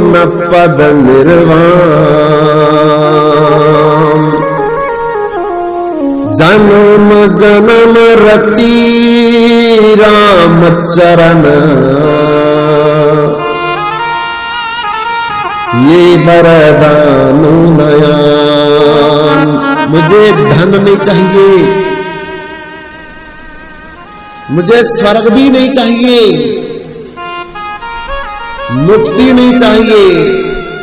न पद निर्वाण। जन्म जन्म रति राम चरण, ये वरदान नयन। मुझे धन नहीं चाहिए, मुझे स्वर्ग भी नहीं चाहिए, मुक्ति नहीं चाहिए,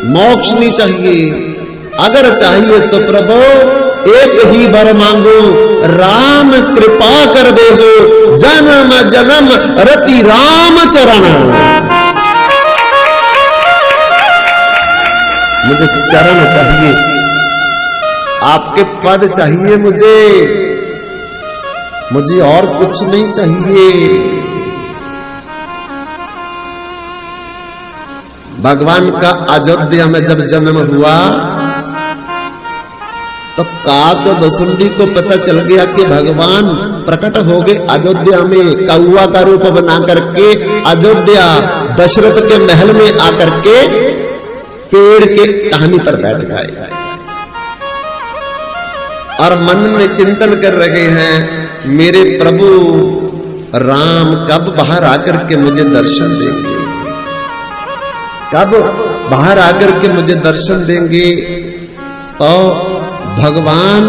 मोक्ष नहीं चाहिए। अगर चाहिए तो प्रभु एक ही वर मांगो, राम कृपा कर दे हो, जन्म जन्म रति राम चरण। मुझे चरण चाहिए, आपके पद चाहिए मुझे और कुछ नहीं चाहिए। भगवान का अयोध्या में जब जन्म हुआ तो काक बसुंडी को पता चल गया कि भगवान प्रकट हो गए अयोध्या में, कौआ का रूप बना करके अयोध्या दशरथ के महल में आकर के पेड़ के टहनी पर बैठ गए और मन में चिंतन कर रहे हैं, मेरे प्रभु राम कब बाहर आकर के मुझे दर्शन देंगे, कब बाहर आकर के मुझे दर्शन देंगे। तो भगवान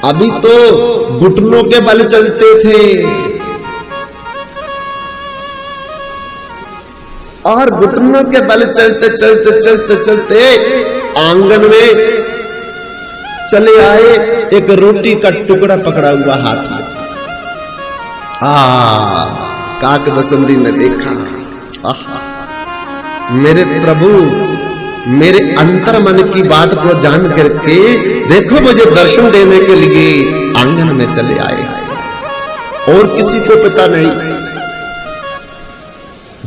अभी तो घुटनों के बल चलते थे और घुटनों के बल चलते चलते चलते चलते आंगन में चले आए, एक रोटी का टुकड़ा पकड़ा हुआ हाथ में। काक बसुंडी ने देखा, मेरे प्रभु मेरे अंतर मन की बात को जान करके देखो मुझे दर्शन देने के लिए आंगन में चले आए, और किसी को पता नहीं।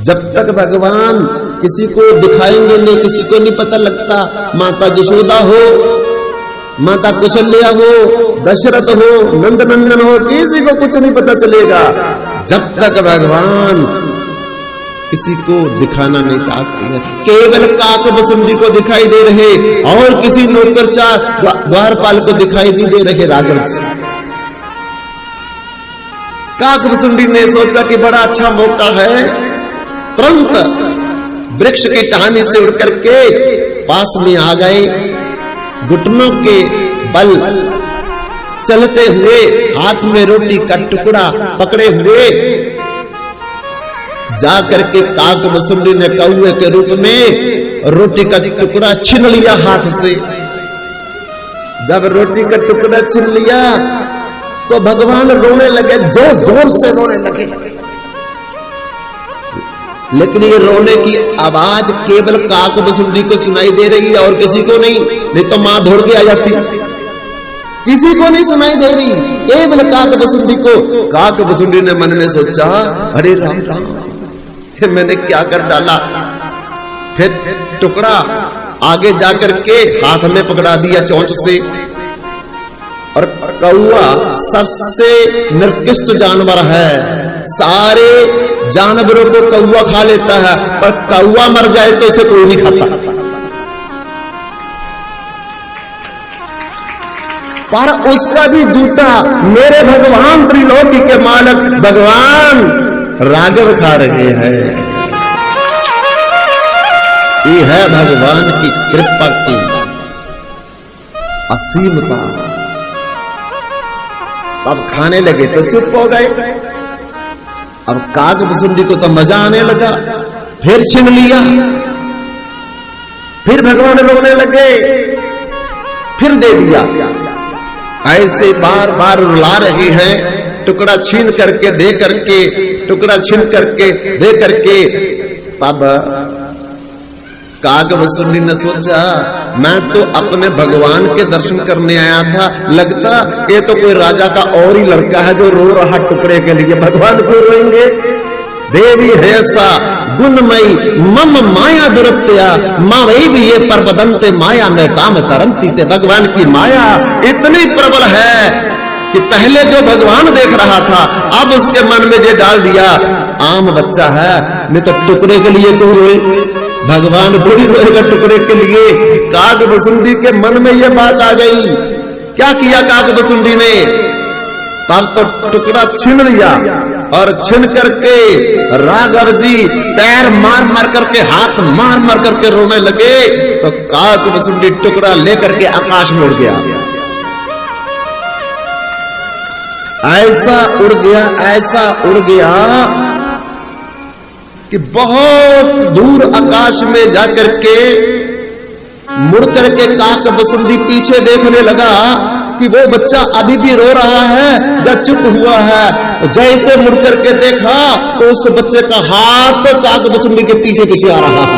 जब तक भगवान किसी को दिखाएंगे नहीं, किसी को नहीं पता लगता, माता यशोदा हो, माता कुशल्या हो, दशरथ हो, नंद नंदन हो, किसी को कुछ नहीं पता चलेगा जब तक भगवान किसी को दिखाना नहीं चाहते हैं। केवल काक बसुंडी को दिखाई दे रहे और किसी नौकर द्वारपाल को दिखाई नहीं दे रहे राघव जी। काक बसुंडी ने सोचा कि बड़ा अच्छा मौका है, तुरंत वृक्ष की टहनी से उड़ करके पास में आ गए, घुटनों के बल चलते हुए हाथ में रोटी का टुकड़ा पकड़े हुए जाकर के काक बसुंडी ने कौवे के रूप में रोटी का टुकड़ा छीन लिया हाथ से। जब रोटी का टुकड़ा छीन लिया तो भगवान रोने लगे, जोर जोर से रोने लगे, लेकिन ये रोने की आवाज केवल काक बसुंडी को सुनाई दे रही है और किसी को नहीं तो मां दौड़ के आ जाती, किसी को नहीं सुनाई दे रही, केवल काक बसुंडी को। काक बसुंडी ने मन में सोचा, अरे राम राम, मैंने क्या कर डाला। फिर टुकड़ा आगे जाकर के हाथ में पकड़ा दिया चोंच से, और कौवा सबसे निकृष्ट जानवर है, सारे जानवरों को कौवा खा लेता है, पर कौवा मर जाए तो इसे कोई नहीं खाता। पर उसका भी जूता मेरे भगवान त्रिलोकी के मालिक भगवान राघव खा रहे हैं। ये है भगवान की कृपा की असीमता। अब खाने लगे तो चुप हो गए। अब काक बसुंडी को तो मजा आने लगा, फिर छीन लिया, फिर भगवान रोने लगे, फिर दे दिया। ऐसे बार बार रुला रहे हैं, टुकड़ा छीन करके दे करके, टुकड़ा छीन करके दे करके। तब काक बसुंडी ने सोचा, मैं तो अपने भगवान के दर्शन करने आया था, लगता ये तो कोई राजा का और ही लड़का है जो रो रहा टुकड़े के लिए, भगवान क्यों रोएंगे। देवी है सा गुणमयी मम माया दुरत्या माँ वही भी ये परबदंते माया में काम तरंती थे। भगवान की माया इतनी प्रबल है कि पहले जो भगवान देख रहा था अब उसके मन में ये डाल दिया, आम बच्चा है, नहीं तो टुकड़े के लिए क्यों रोए, भगवान थोड़ी रोएगा टुकड़े के लिए। काक बसुंडी के मन में ये बात आ गई। क्या किया काक बसुंडी ने, तब तो टुकड़ा छीन लिया और छीन करके राघव जी पैर मार मार करके, हाथ मार मार करके रोने लगे। तो काक बसुंडी टुकड़ा लेकर के आकाश में उड़ गया, ऐसा उड़ गया, ऐसा उड़ गया कि बहुत दूर आकाश में जाकर के मुड़ करके काक बसुंडी पीछे देखने लगा कि वो बच्चा अभी भी रो रहा है या चुप हुआ है। जैसे मुड़ करके देखा तो उस बच्चे का हाथ तो काक बसुंडी के पीछे पीछे आ रहा है।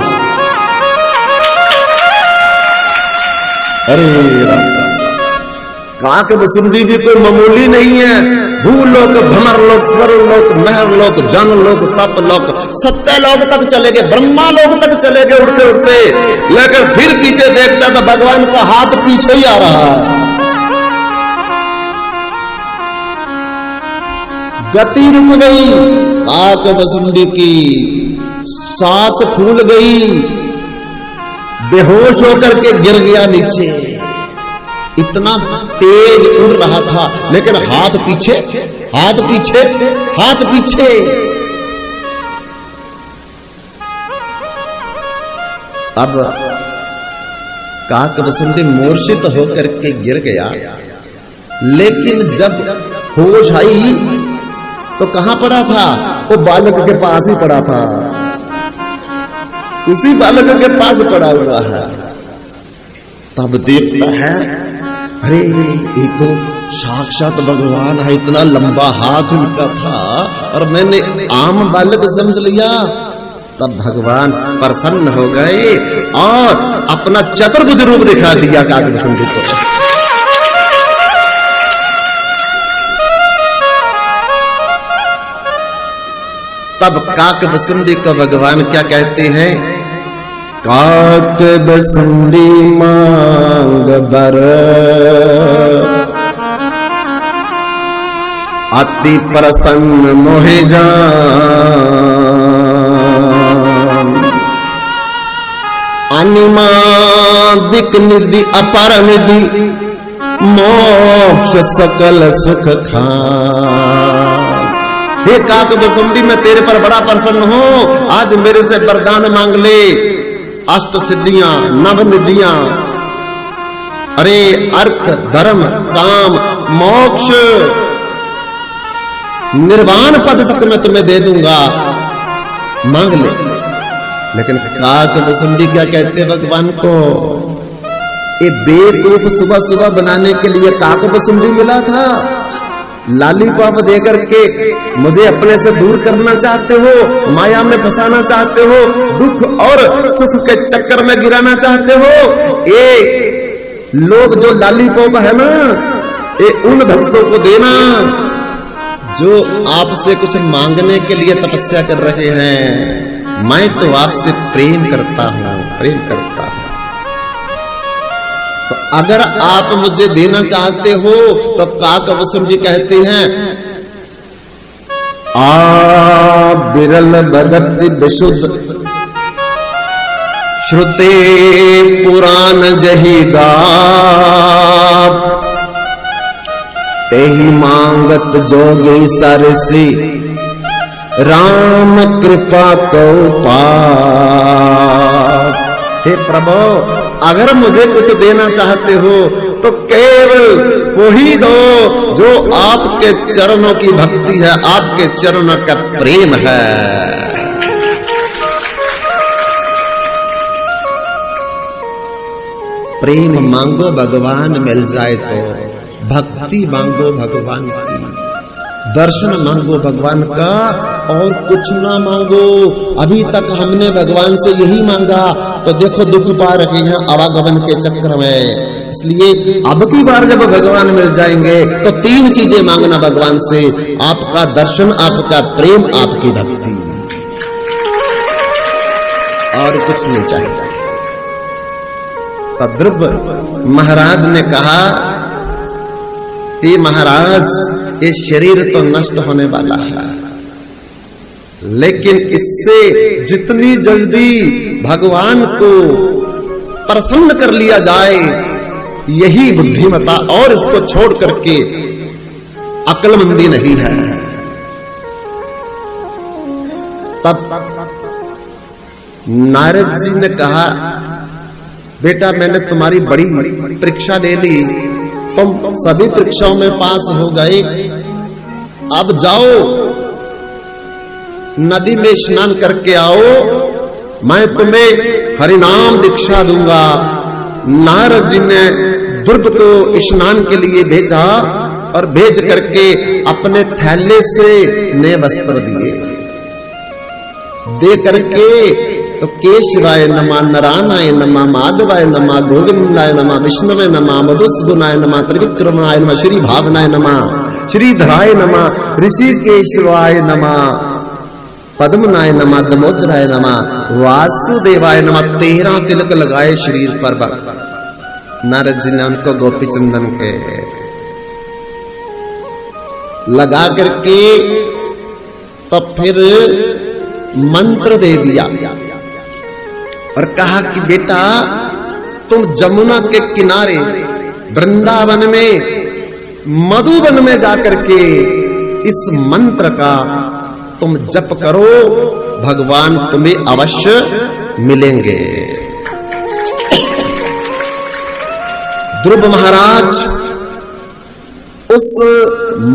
अरे काक बसुंडी भी कोई मामूली नहीं है। भूलोक, भमरलोक, स्वरलोक, महरलोक, जनलोक, तपलोक, सत्यलोक तक चले गए, ब्रह्मा लोक तक चले गए उड़ते उड़ते, लेकिन फिर पीछे देखता तो भगवान का हाथ पीछे ही आ रहा है। गति रुक गई काक बसुंडी की, सांस फूल गई, बेहोश होकर के गिर गया नीचे। इतना तेज उड़ रहा था, लेकिन हाथ पीछे, हाथ पीछे, हाथ पीछे। अब काक बसुंडी मूर्छित होकर के गिर गया, लेकिन जब होश आई तो कहां पड़ा था? वो बालक के पास ही पड़ा था, उसी बालक के पास पड़ा हुआ है। तब देखता है, अरे ये तो साक्षात भगवान है, इतना लंबा हाथ इनका था और मैंने आम बालक समझ लिया। तब भगवान प्रसन्न हो गए और अपना चतुर्भुज रूप दिखा दिया काक बसुंडी को। तब काक बसुंडी को भगवान क्या कहते हैं? काक बसुंडी मांग बर, अति प्रसन्न मोहि जान, अनिमादिक निधि अपर निधि, मोक्ष सकल सुख खान। हे काक बसुंडी, मैं तेरे पर बड़ा प्रसन्न हूं, आज मेरे से वरदान मांग ले। अष्ट सिद्धियां, नव निधियां, अरे अर्थ, धर्म, काम, मोक्ष, निर्वाण पद तक मैं तुम्हें दे दूंगा, मांग ले। लेकिन काक बसुंडी क्या कहते भगवान को? ये बेवकूफ सुबह सुबह बनाने के लिए काक बसुंडी मिला था? लालीपॉप देकर के मुझे अपने से दूर करना चाहते हो, माया में फंसाना चाहते हो, दुख और सुख के चक्कर में गिराना चाहते हो? ये लोग जो लालीपॉप है ना, ये उन भक्तों को देना जो आपसे कुछ मांगने के लिए तपस्या कर रहे हैं। मैं तो आपसे प्रेम करता हूं, प्रेम करता हूं। तो अगर आप मुझे देना चाहते हो तो काक बसुंडी कहते हैं, आ बिरल भगत विशुद्ध, श्रुते पुराण जही गाप, तेहि मांगत जोगी सरसी, राम कृपा को पाप। हे प्रभु, अगर मुझे कुछ देना चाहते हो तो केवल वही दो जो आपके चरणों की भक्ति है, आपके चरणों का प्रेम है। प्रेम मांगो भगवान मिल जाए तो, भक्ति मांगो भगवान की, दर्शन मांगो भगवान का, और कुछ ना मांगो। अभी तक हमने भगवान से यही मांगा तो देखो दुख पा रहे हैं आवागमन के चक्कर में। इसलिए अब की बार जब भगवान मिल जाएंगे तो 3 चीजें मांगना भगवान से, आपका दर्शन, आपका प्रेम, आपकी भक्ति, और कुछ नहीं चाहिए। तब ध्रुव महाराज ने कहा कि महाराज ये शरीर तो नष्ट होने वाला है, लेकिन इससे जितनी जल्दी भगवान को प्रसन्न कर लिया जाए यही बुद्धिमता, और इसको छोड़ करके अक्लमंदी नहीं है। तब नारद जी ने कहा, बेटा मैंने तुम्हारी बड़ी परीक्षा ले ली, तुम सभी परीक्षाओं में पास हो गए, अब जाओ नदी में स्नान करके आओ, मैं तुम्हें हरिनाम दीक्षा दूंगा। नारद जी ने ध्रुव को स्नान के लिए भेजा और भेज करके अपने थैले से नए वस्त्र दिए, दे करके तो केशवाय नमः, नारायणाय नमः, माधवाय नमः, गोविंदाय नमः, विष्णुवे नमः, मधुसूदनाय नमः, त्रिविक्रमाय नमः, श्री भावनाय नमः, श्रीधराय नमः, ऋषिकेशवाय नमः, पद्मनाय नमः, दमोदराय नमः, वासुदेवाय नमः। 13 तिलक लगाए शरीर पर नारद जी ने उनको गोपी चंदन के लगा करके तब फिर मंत्र दे दिया और कहा कि बेटा तुम जमुना के किनारे वृंदावन में मधुवन में जाकर के इस मंत्र का तुम जप करो, भगवान तुम्हें अवश्य मिलेंगे। ध्रुव महाराज उस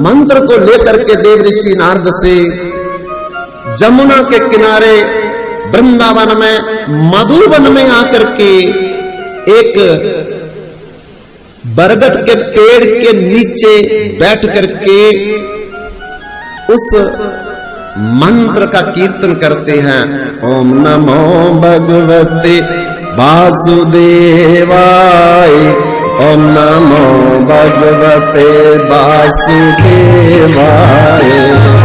मंत्र को लेकर के देव ऋषि नारद से जमुना के किनारे वृंदावन में मधुवन में आकर के एक बरगद के पेड़ के नीचे बैठ करके उस मंत्र का कीर्तन करते हैं। ओम नमो भगवते वासुदेवाय, ओम नमो भगवते वासुदेवाय,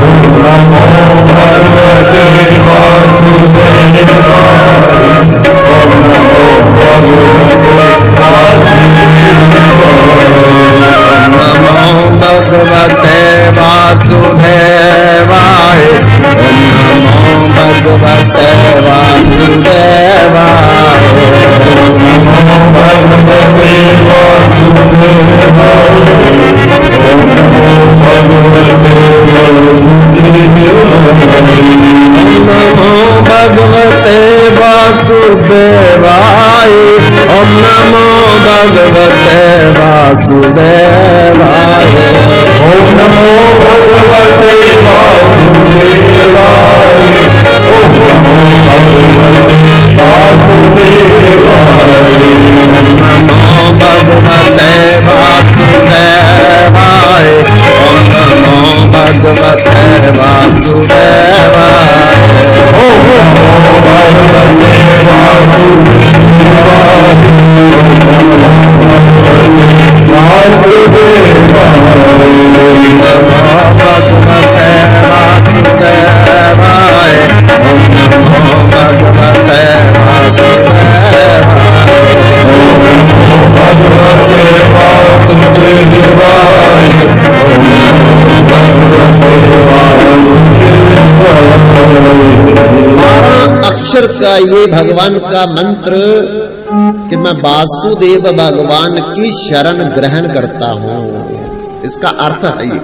ओम नमो भगवते वासुदेवाय, ओम नमो भगवते वासुदेवाय, भगवते वासुदेवाय, ओम नमो भगवते वासुदेवाय, ओम नमो भगवते वासुदेवाय, ओम नमो भगवते वासुदेवाय, नमो भगवते वासुदेवाय, ओम नमो भगवते वासुदेवाय, ओम नमो भगवते अक्षर का ये भगवान का मंत्र कि मैं वासुदेव भगवान की शरण ग्रहण करता हूं, इसका अर्थ है ये।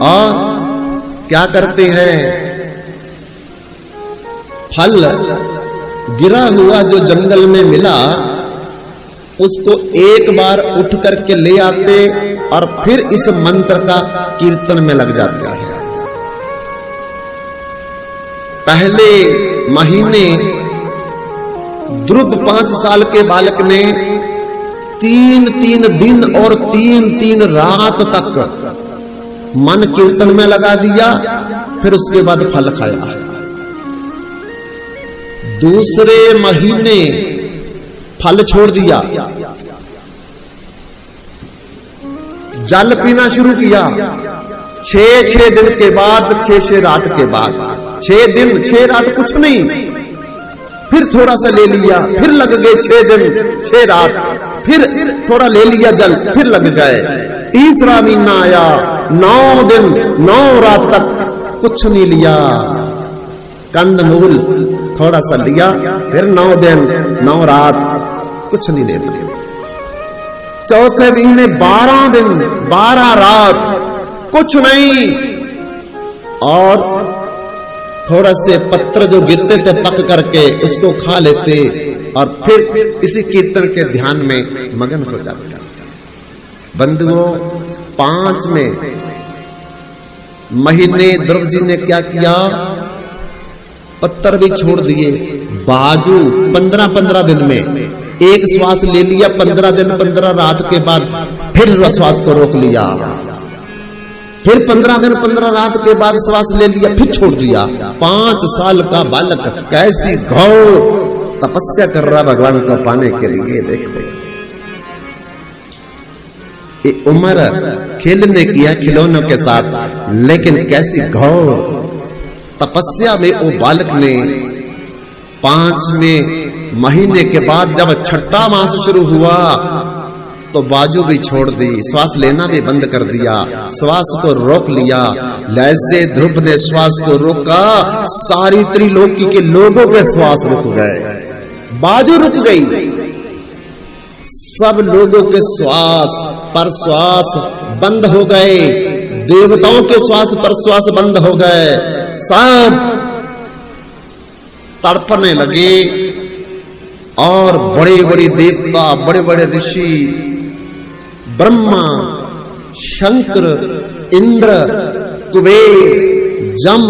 और क्या करते हैं, फल गिरा हुआ जो जंगल में मिला उसको एक बार उठ करके ले आते और फिर इस मंत्र का कीर्तन में लग जाते हैं। पहले महीने ध्रुव 5 साल के बालक ने 3-3 दिन और 3-3 रात तक मन कीर्तन में लगा दिया, फिर उसके बाद फल खाया। दूसरे महीने फल छोड़ दिया, जल पीना शुरू किया। 6 दिन के बाद, 6 रात के बाद, 6 दिन 6 रात कुछ नहीं, फिर थोड़ा सा ले लिया, फिर लग गए 6 दिन 6 रात, फिर थोड़ा ले लिया जल, फिर लग गए। तीसरा महीना आया, 9 दिन 9 रात तक कुछ नहीं लिया, कंद मूल थोड़ा सा लिया, फिर 9 दिन 9 रात कुछ नहीं लेते। चौथे महीने 12 दिन 12 रात कुछ नहीं, और थोड़ा से पत्र जो गिरते थे पक करके उसको खा लेते और फिर किसी कीर्तन के ध्यान में मगन हो जाते। बंधुओं, 5वें महीने ध्रुव जी ने क्या किया, पत्थर भी छोड़ दिए। बाजू 15-15 दिन में एक श्वास ले लिया, 15 दिन 15 रात के बाद फिर श्वास को रोक लिया, फिर 15 दिन 15 रात के बाद श्वास ले लिया, फिर छोड़ दिया। 5 साल का बालक कैसी घोर तपस्या कर रहा भगवान को पाने के लिए। देखो ये उम्र खेलने की है खिलौनों के साथ, लेकिन कैसी घोर तपस्या में वो बालक ने 5वें महीने के बाद जब 6ठा मास शुरू हुआ तो बाजू भी छोड़ दी, श्वास लेना भी बंद कर दिया, श्वास को रोक लिया। जैसे ध्रुव ने श्वास को रोका, सारी त्रिलोकी के लोगों के श्वास रुक गए, बाजू रुक गई, सब लोगों के श्वास पर श्वास बंद हो गए, देवताओं के श्वास पर श्वास बंद हो गए, सब तड़पने लगे। और बड़े बड़े देवता, बड़े बड़े ऋषि, ब्रह्मा, शंकर, इंद्र, कुबेर, जम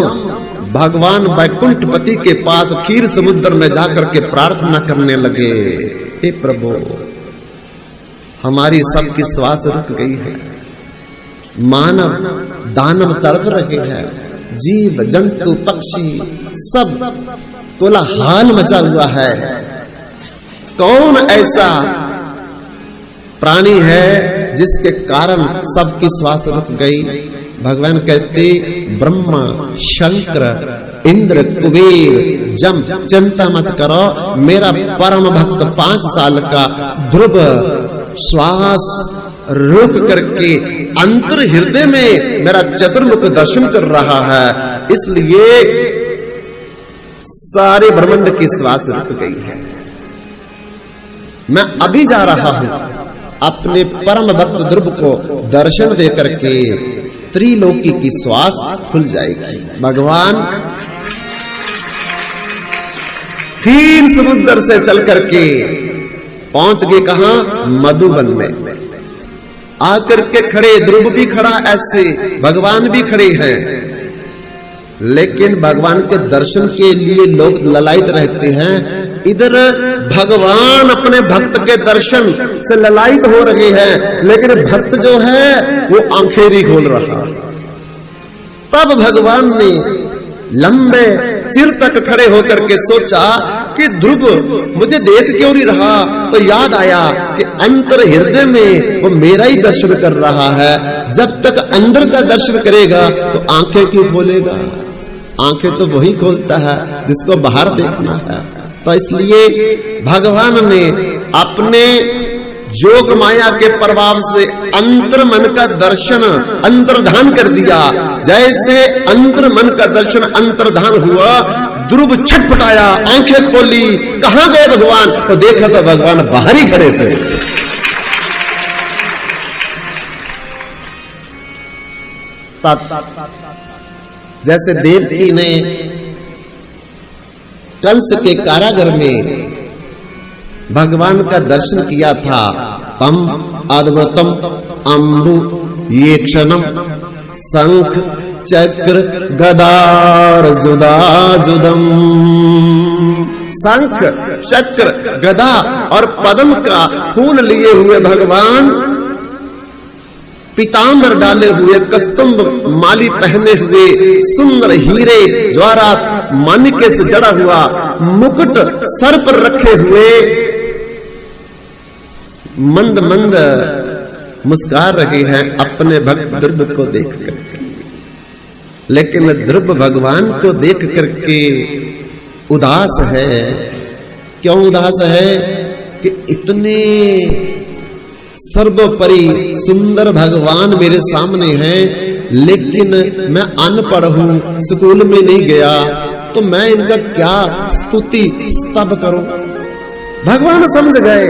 भगवान वैकुंठपति के पास क्षीर समुद्र में जाकर के प्रार्थना करने लगे, हे प्रभु हमारी सबकी श्वास रुक गई है, मानव दानव तड़प रहे हैं, जीव जंतु पक्षी सब कोलाहल मचा हुआ है, कौन ऐसा प्राणी है जिसके कारण सबकी श्वास रुक गई। भगवान कहते ब्रह्मा, शंकर, इंद्र, कुबेर, जम चिंता मत करो, मेरा परम भक्त 5 साल का ध्रुव श्वास रोक करके अंतर हृदय में मेरा चतुर्मुख दर्शन कर रहा है, इसलिए सारे ब्रह्मांड की श्वास रुक गई है। मैं अभी जा रहा हूं अपने परम भक्त ध्रुव को दर्शन दे करके त्रिलोकी की श्वास खुल जाएगी। भगवान फिर समुद्र से चल करके पहुंच गए कहां? मधुबन में। आकर के खड़े, ध्रुव भी खड़ा ऐसे, भगवान भी खड़े हैं, लेकिन भगवान के दर्शन के लिए लोग ललायित रहते हैं। इधर भगवान अपने भक्त के दर्शन से ललायित हो रहे हैं, लेकिन भक्त जो है वो आंखें नहीं खोल रहा। तब भगवान ने लंबे चिर तक खड़े होकर के सोचा कि ध्रुव मुझे देख क्यों नहीं रहा, तो याद आया कि अंतर हृदय में वो मेरा ही दर्शन कर रहा है। जब तक अंदर का दर्शन करेगा तो आंखें क्यों खोलेगा? आंखें तो वही खोलता है जिसको बाहर देखना है। तो इसलिए भगवान ने अपने योग माया के प्रभाव से अंतर मन का दर्शन अंतर्धान कर दिया। जैसे अंतर मन का दर्शन अंतर्धान हुआ, ध्रुव छटपटाया, आंखें खोली, कहां गए भगवान? तो देखा तो भगवान बाहर ही खड़े थे। जैसे देवकी ने कंस के कारागार में भगवान का दर्शन किया था, तम अद्भुतम अम्बु ये क्षणम शंख चक्र गदार्जुदाजुदम। शंख चक्र गदा और पद्म का फूल लिए हुए भगवान, पीतांबर डाले हुए, कस्तुम्ब माली पहने हुए, सुंदर हीरे ज्वारात माणिक्य से जड़ा हुआ मुकुट सर पर रखे हुए, मंद मंद मुस्कुरा रहे हैं अपने भक्त ध्रुव को देख करके। लेकिन ध्रुव भगवान को देख करके उदास है। क्यों उदास है? कि इतने सर्वोपरि सुंदर भगवान मेरे सामने हैं, लेकिन मैं अनपढ़ हूं, स्कूल में नहीं गया, तो मैं इनका क्या स्तुति स्तव करूं? भगवान समझ गए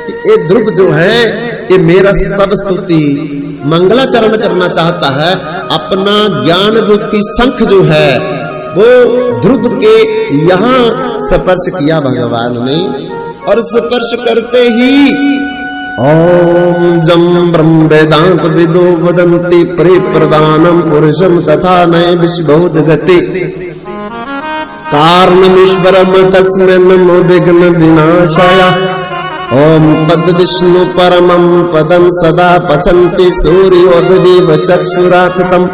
कि ये ध्रुव जो है ये मेरा स्तव स्तुति मंगलाचरण करना चाहता है। अपना ज्ञान रूपी शंख जो है वो ध्रुव के यहां स्पर्श किया भगवान ने, और स्पर्श करते ही ओम जम ब्रह्म वेदांत विदो वदन्ति परिप्रदानम पुरुषम तथा नय विश्वभूत गति कारणमीश्वरम तस्मै नमो विघ्न विनाशाय ओम तद विष्णु परमं पदम सदा पचन्ति सूर्योदवीव चक्षुराततम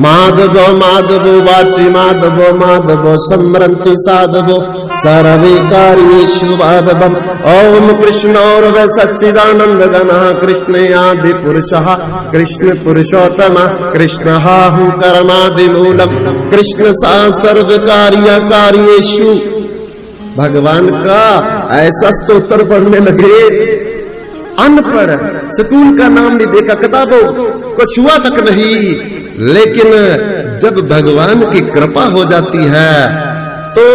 माधवो माधवो वाचि माधवो माधवो सम्रन्ति साधवो सर्वे कार्येषु माधवम् ओम कृष्णोर्व सच्चिदानंद गणः कृष्ण आदि पुरुषः कृष्ण पुरुषोत्तम कृष्णः कर्मादि मूलम् कृष्ण सा सर्व कार्येषु। भगवान का ऐसा स्तोत्र पढ़ने लगे, अनपढ़, स्कूल का नाम नहीं देखा, किताबों को छुआ तक नहीं, लेकिन जब भगवान की कृपा हो जाती है तो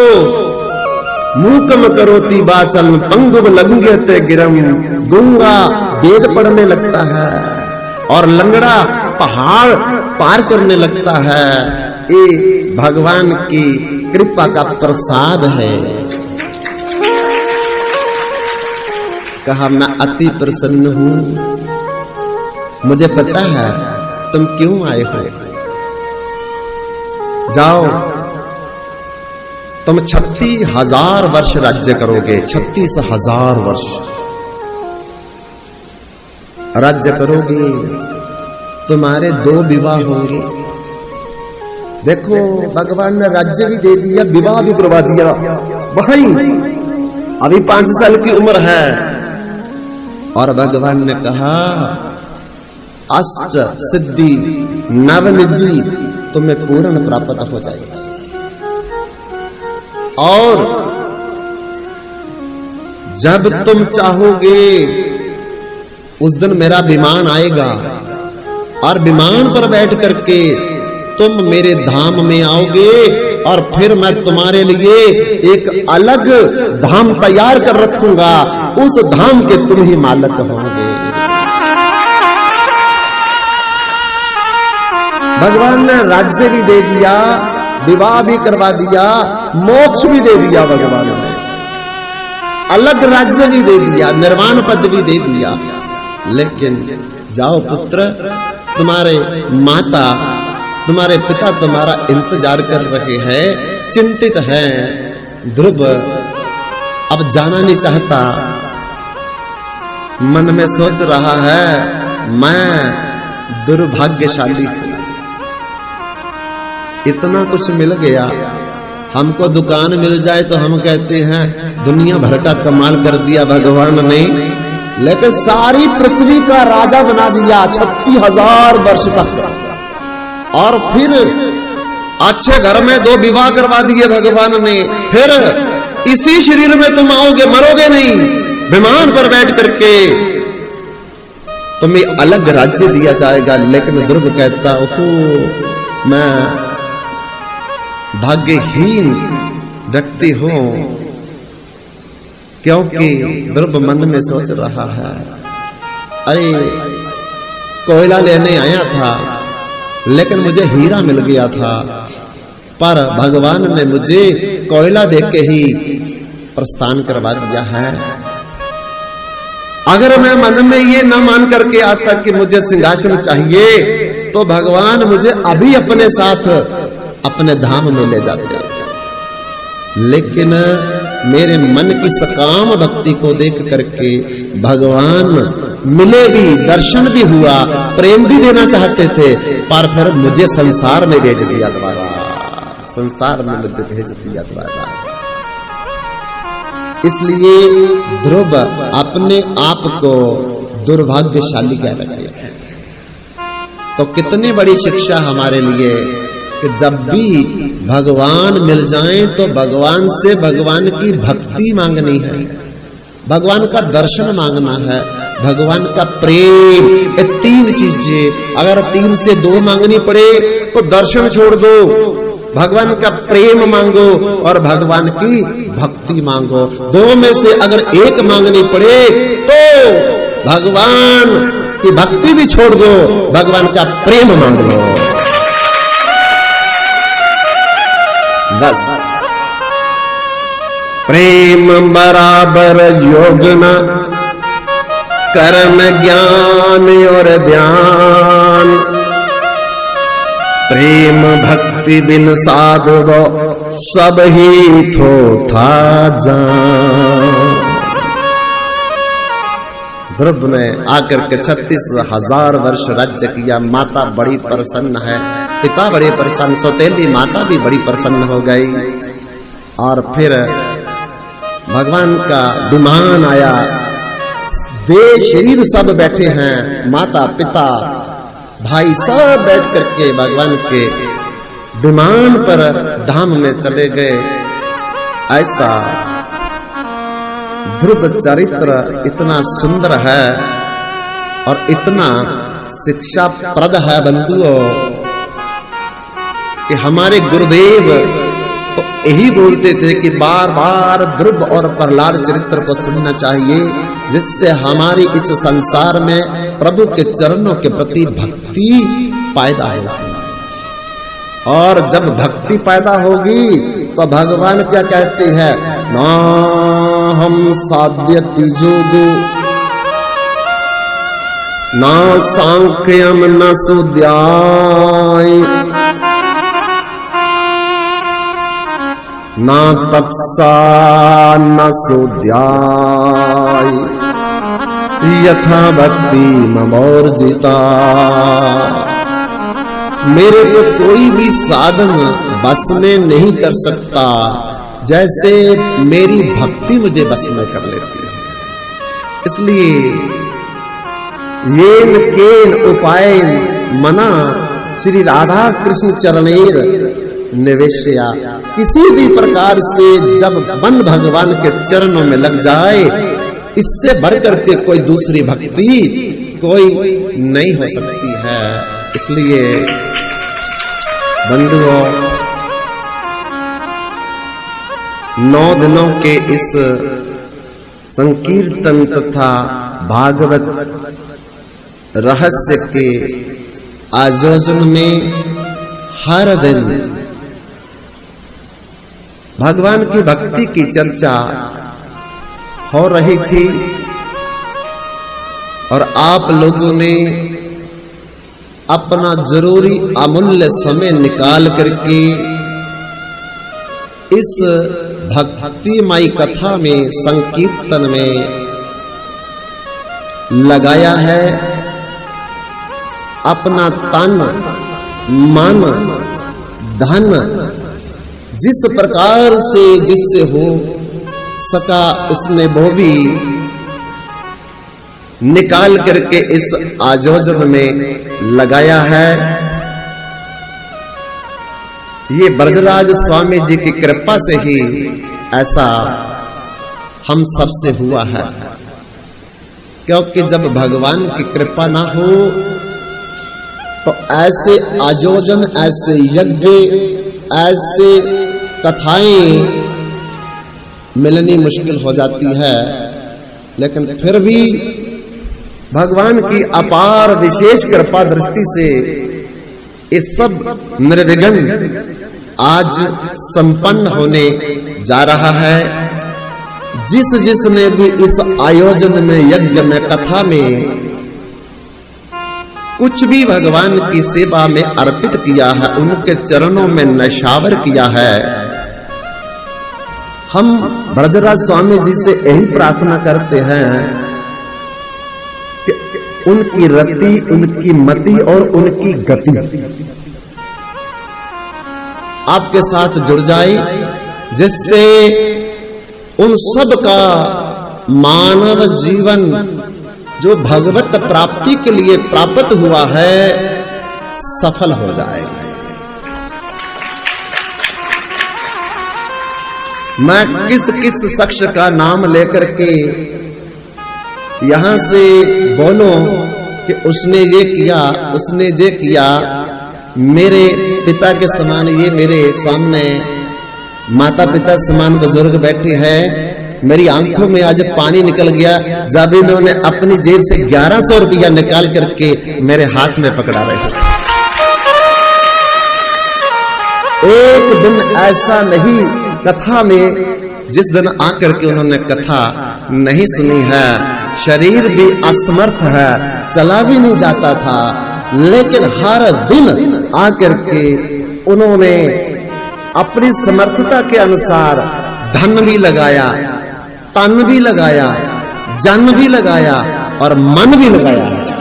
मूकम करोति वाचन पंगुब लंघयते गिरम, गूंगा वेद पढ़ने लगता है और लंगड़ा पहाड़ पार करने लगता है। ये भगवान की कृपा का प्रसाद है। कहा मैं अति प्रसन्न हूं, मुझे पता है तुम क्यों आए हो। जाओ, तुम 36,000 वर्ष राज्य करोगे, 36,000 वर्ष राज्य करोगे, तुम्हारे 2 विवाह होंगे। देखो भगवान ने राज्य भी दे दिया, विवाह भी करवा दिया। वहीं अभी 5 साल की उम्र है और भगवान ने कहा अष्ट सिद्धि नवनिधि तुम्हें पूर्ण प्राप्त हो जाएगा। और जब तुम चाहोगे उस दिन मेरा विमान आएगा और विमान पर बैठ करके तुम मेरे धाम में आओगे और फिर मैं तुम्हारे लिए एक अलग धाम तैयार कर रखूंगा, उस धाम के तुम ही मालिक होंगे। भगवान ने राज्य भी दे दिया, विवाह भी करवा दिया, मोक्ष भी दे दिया। भगवान ने अलग राज्य भी दे दिया, निर्वाण पद भी दे दिया। लेकिन जाओ पुत्र, तुम्हारे माता तुम्हारे पिता तुम्हारा इंतजार कर रहे हैं, चिंतित हैं। ध्रुव अब जाना नहीं चाहता, मन में सोच रहा है मैं दुर्भाग्यशाली हूं, इतना कुछ मिल गया। हमको दुकान मिल जाए तो हम कहते हैं दुनिया भर का कमाल कर दिया भगवान ने, लेकिन सारी पृथ्वी का राजा बना दिया 36,000 वर्ष तक। और फिर अच्छे घर में 2 विवाह करवा दिए भगवान ने। फिर इसी शरीर में तुम आओगे, मरोगे नहीं, विमान पर बैठ करके तुम्हें अलग राज्य दिया जाएगा। लेकिन ध्रुव कहता ओहो, मैं भाग्यहीन व्यक्ति हूं, क्योंकि ध्रुव मन में सोच रहा है अरे कोयला लेने आया था लेकिन मुझे हीरा मिल गया था, पर भगवान ने मुझे कोयला देके ही प्रस्थान करवा दिया है। अगर मैं मन में ये न मान करके आता कि मुझे सिंहासन चाहिए तो भगवान मुझे अभी अपने साथ अपने धाम में ले जाते। लेकिन मेरे मन की सकाम भक्ति को देख करके भगवान मिले भी, दर्शन भी हुआ, प्रेम भी देना चाहते थे, पर फिर मुझे संसार में भेज दिया दोबारा, संसार में मुझे भेज दिया दोबारा। इसलिए ध्रुव अपने आप को दुर्भाग्यशाली कह रहे हैं। तो कितनी बड़ी शिक्षा हमारे लिए कि जब भी भगवान मिल जाएं तो भगवान से भगवान की भक्ति मांगनी है, भगवान का दर्शन मांगना है, भगवान का प्रेम। ये 3 चीजें, अगर 3 से 2 मांगनी पड़े तो दर्शन छोड़ दो, भगवान का प्रेम मांगो और भगवान की भक्ति मांगो। 2 में से अगर 1 मांगनी पड़े तो भगवान की भक्ति भी छोड़ दो, भगवान का प्रेम मांग लो, बस। प्रेम बराबर योग न, कर्म ज्ञान और ध्यान, प्रेम भक्ति बिन साधवो सब ही थो था जान। ध्रुव ने आकर के 36,000 वर्ष राज्य किया। माता बड़ी प्रसन्न है, पिता बड़े प्रसन्न, सौतेली माता भी बड़ी प्रसन्न हो गई। और फिर भगवान का विमान आया, देश शरीर सब बैठे हैं, माता पिता भाई सब बैठ करके भगवान के विमान पर धाम में चले गए। ऐसा ध्रुव चरित्र इतना सुंदर है और इतना शिक्षाप्रद है बंधुओं कि हमारे गुरुदेव तो यही बोलते थे कि बार बार ध्रुव और प्रहलाद चरित्र को सुनना चाहिए, जिससे हमारी इस संसार में प्रभु के चरणों के प्रति भक्ति पैदा होगी। और जब भक्ति पैदा होगी तो भगवान क्या कहते हैं, ना हम साध्यति जोगो ना सांख्यम न सुद्याय ना तपसा न सुद्याय यथा भक्ति ममोर्जिता। मेरे को कोई भी साधन बस में नहीं कर सकता, जैसे मेरी भक्ति मुझे बस में कर लेती है। इसलिए येन केन उपायन मना श्री राधा कृष्ण चरणेर निवेशया। किसी भी प्रकार से जब मन भगवान के चरणों में लग जाए, इससे बढ़कर के कोई दूसरी भक्ति कोई नहीं हो सकती है। इसलिए बंधुओं, 9 दिनों के इस संकीर्तन तथा भागवत रहस्य के आयोजन में हर दिन भगवान की भक्ति की चर्चा हो रही थी और आप लोगों ने अपना जरूरी अमूल्य समय निकाल करके इस भक्तिमय कथा में, संकीर्तन में लगाया है। अपना तन मन धन जिस प्रकार से जिससे हो सका उसने वो भी निकाल करके इस आयोजन में लगाया है। ये ब्रजराज स्वामी जी की कृपा से ही ऐसा हम सब से हुआ है, क्योंकि जब भगवान की कृपा ना हो तो ऐसे आयोजन, ऐसे यज्ञ, ऐसे कथाएं मिलनी मुश्किल हो जाती है। लेकिन फिर भी भगवान की अपार विशेष कृपा दृष्टि से ये सब निर्विघ्न आज संपन्न होने जा रहा है। जिसने भी इस आयोजन में, यज्ञ में, कथा में कुछ भी भगवान की सेवा में अर्पित किया है, उनके चरणों में नशावर किया है, हम ब्रजराज स्वामी जी से यही प्रार्थना करते हैं कि उनकी रति, उनकी मति और उनकी गति आपके साथ जुड़ जाए, जिससे उन सब का मानव जीवन जो भगवत प्राप्ति के लिए प्राप्त हुआ है सफल हो जाए। मैं किस शख्स का नाम लेकर के यहां से बोलूं कि उसने ये किया, उसने ये किया। मेरे पिता के समान ये मेरे सामने माता पिता समान बुजुर्ग बैठे हैं। मेरी आंखों में आज पानी निकल गया जब इन्होंने अपनी जेब से 1100 रुपया निकाल करके मेरे हाथ में पकड़ा रहे थे। एक दिन ऐसा नहीं कथा में जिस दिन आकर के उन्होंने कथा नहीं सुनी है, शरीर भी असमर्थ है, चला भी नहीं जाता था, लेकिन हर दिन आकर के उन्होंने अपनी समर्थता के अनुसार धन भी लगाया, तन भी लगाया, जन भी लगाया, और मन भी लगाया है।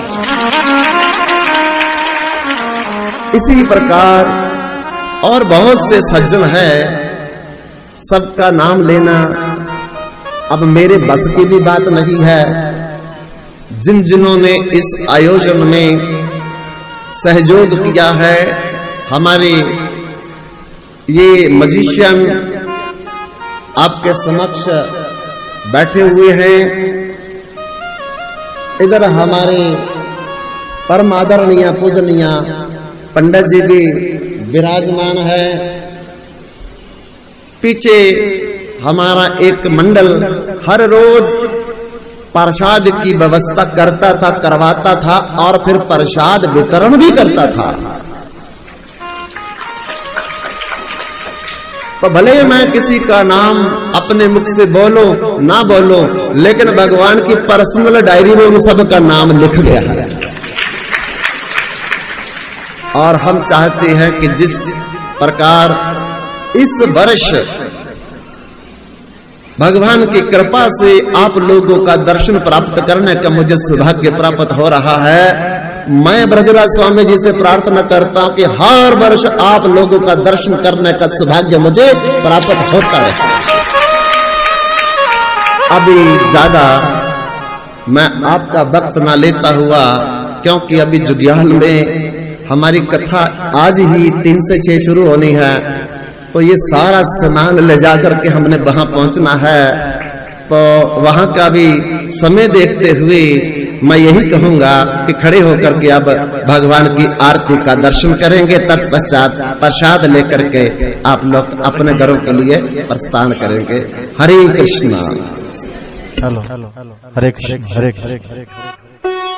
इसी प्रकार और बहुत से सज्जन है, सबका नाम लेना अब मेरे बस की भी बात नहीं है। जिन जिन्होंने इस आयोजन में सहयोग किया है, हमारे ये मजिशियन आपके समक्ष बैठे हुए हैं। इधर हमारे परम आदरणीय पूजनीय पंडित जी भी विराजमान है। पीछे हमारा एक मंडल हर रोज प्रसाद की व्यवस्था करता था, करवाता था और फिर प्रसाद वितरण भी करता था। तो भले मैं किसी का नाम अपने मुख से बोलो ना बोलो, लेकिन भगवान की पर्सनल डायरी में उन सब का नाम लिख गया है। और हम चाहते हैं कि जिस प्रकार इस वर्ष भगवान की कृपा से आप लोगों का दर्शन प्राप्त करने का मुझे सौभाग्य प्राप्त हो रहा है, मैं ब्रजराज स्वामी जी से प्रार्थना करता हूं कि हर वर्ष आप लोगों का दर्शन करने का सौभाग्य मुझे प्राप्त होता है। अभी ज्यादा मैं आपका वक्त ना लेता हुआ, क्योंकि अभी जुग्याल में हमारी कथा आज ही 3 से 6 शुरू होनी है, तो ये सारा सामान ले जाकर के हमने वहां पहुंचना है। तो वहां का भी समय देखते हुए मैं यही कहूंगा कि खड़े होकर के अब भगवान की आरती का दर्शन करेंगे, तत्पश्चात प्रसाद लेकर के आप लोग अपने घरों के लिए प्रस्थान करेंगे। हरे कृष्णा। हेलो हरे कृष्ण हरे कृष्ण।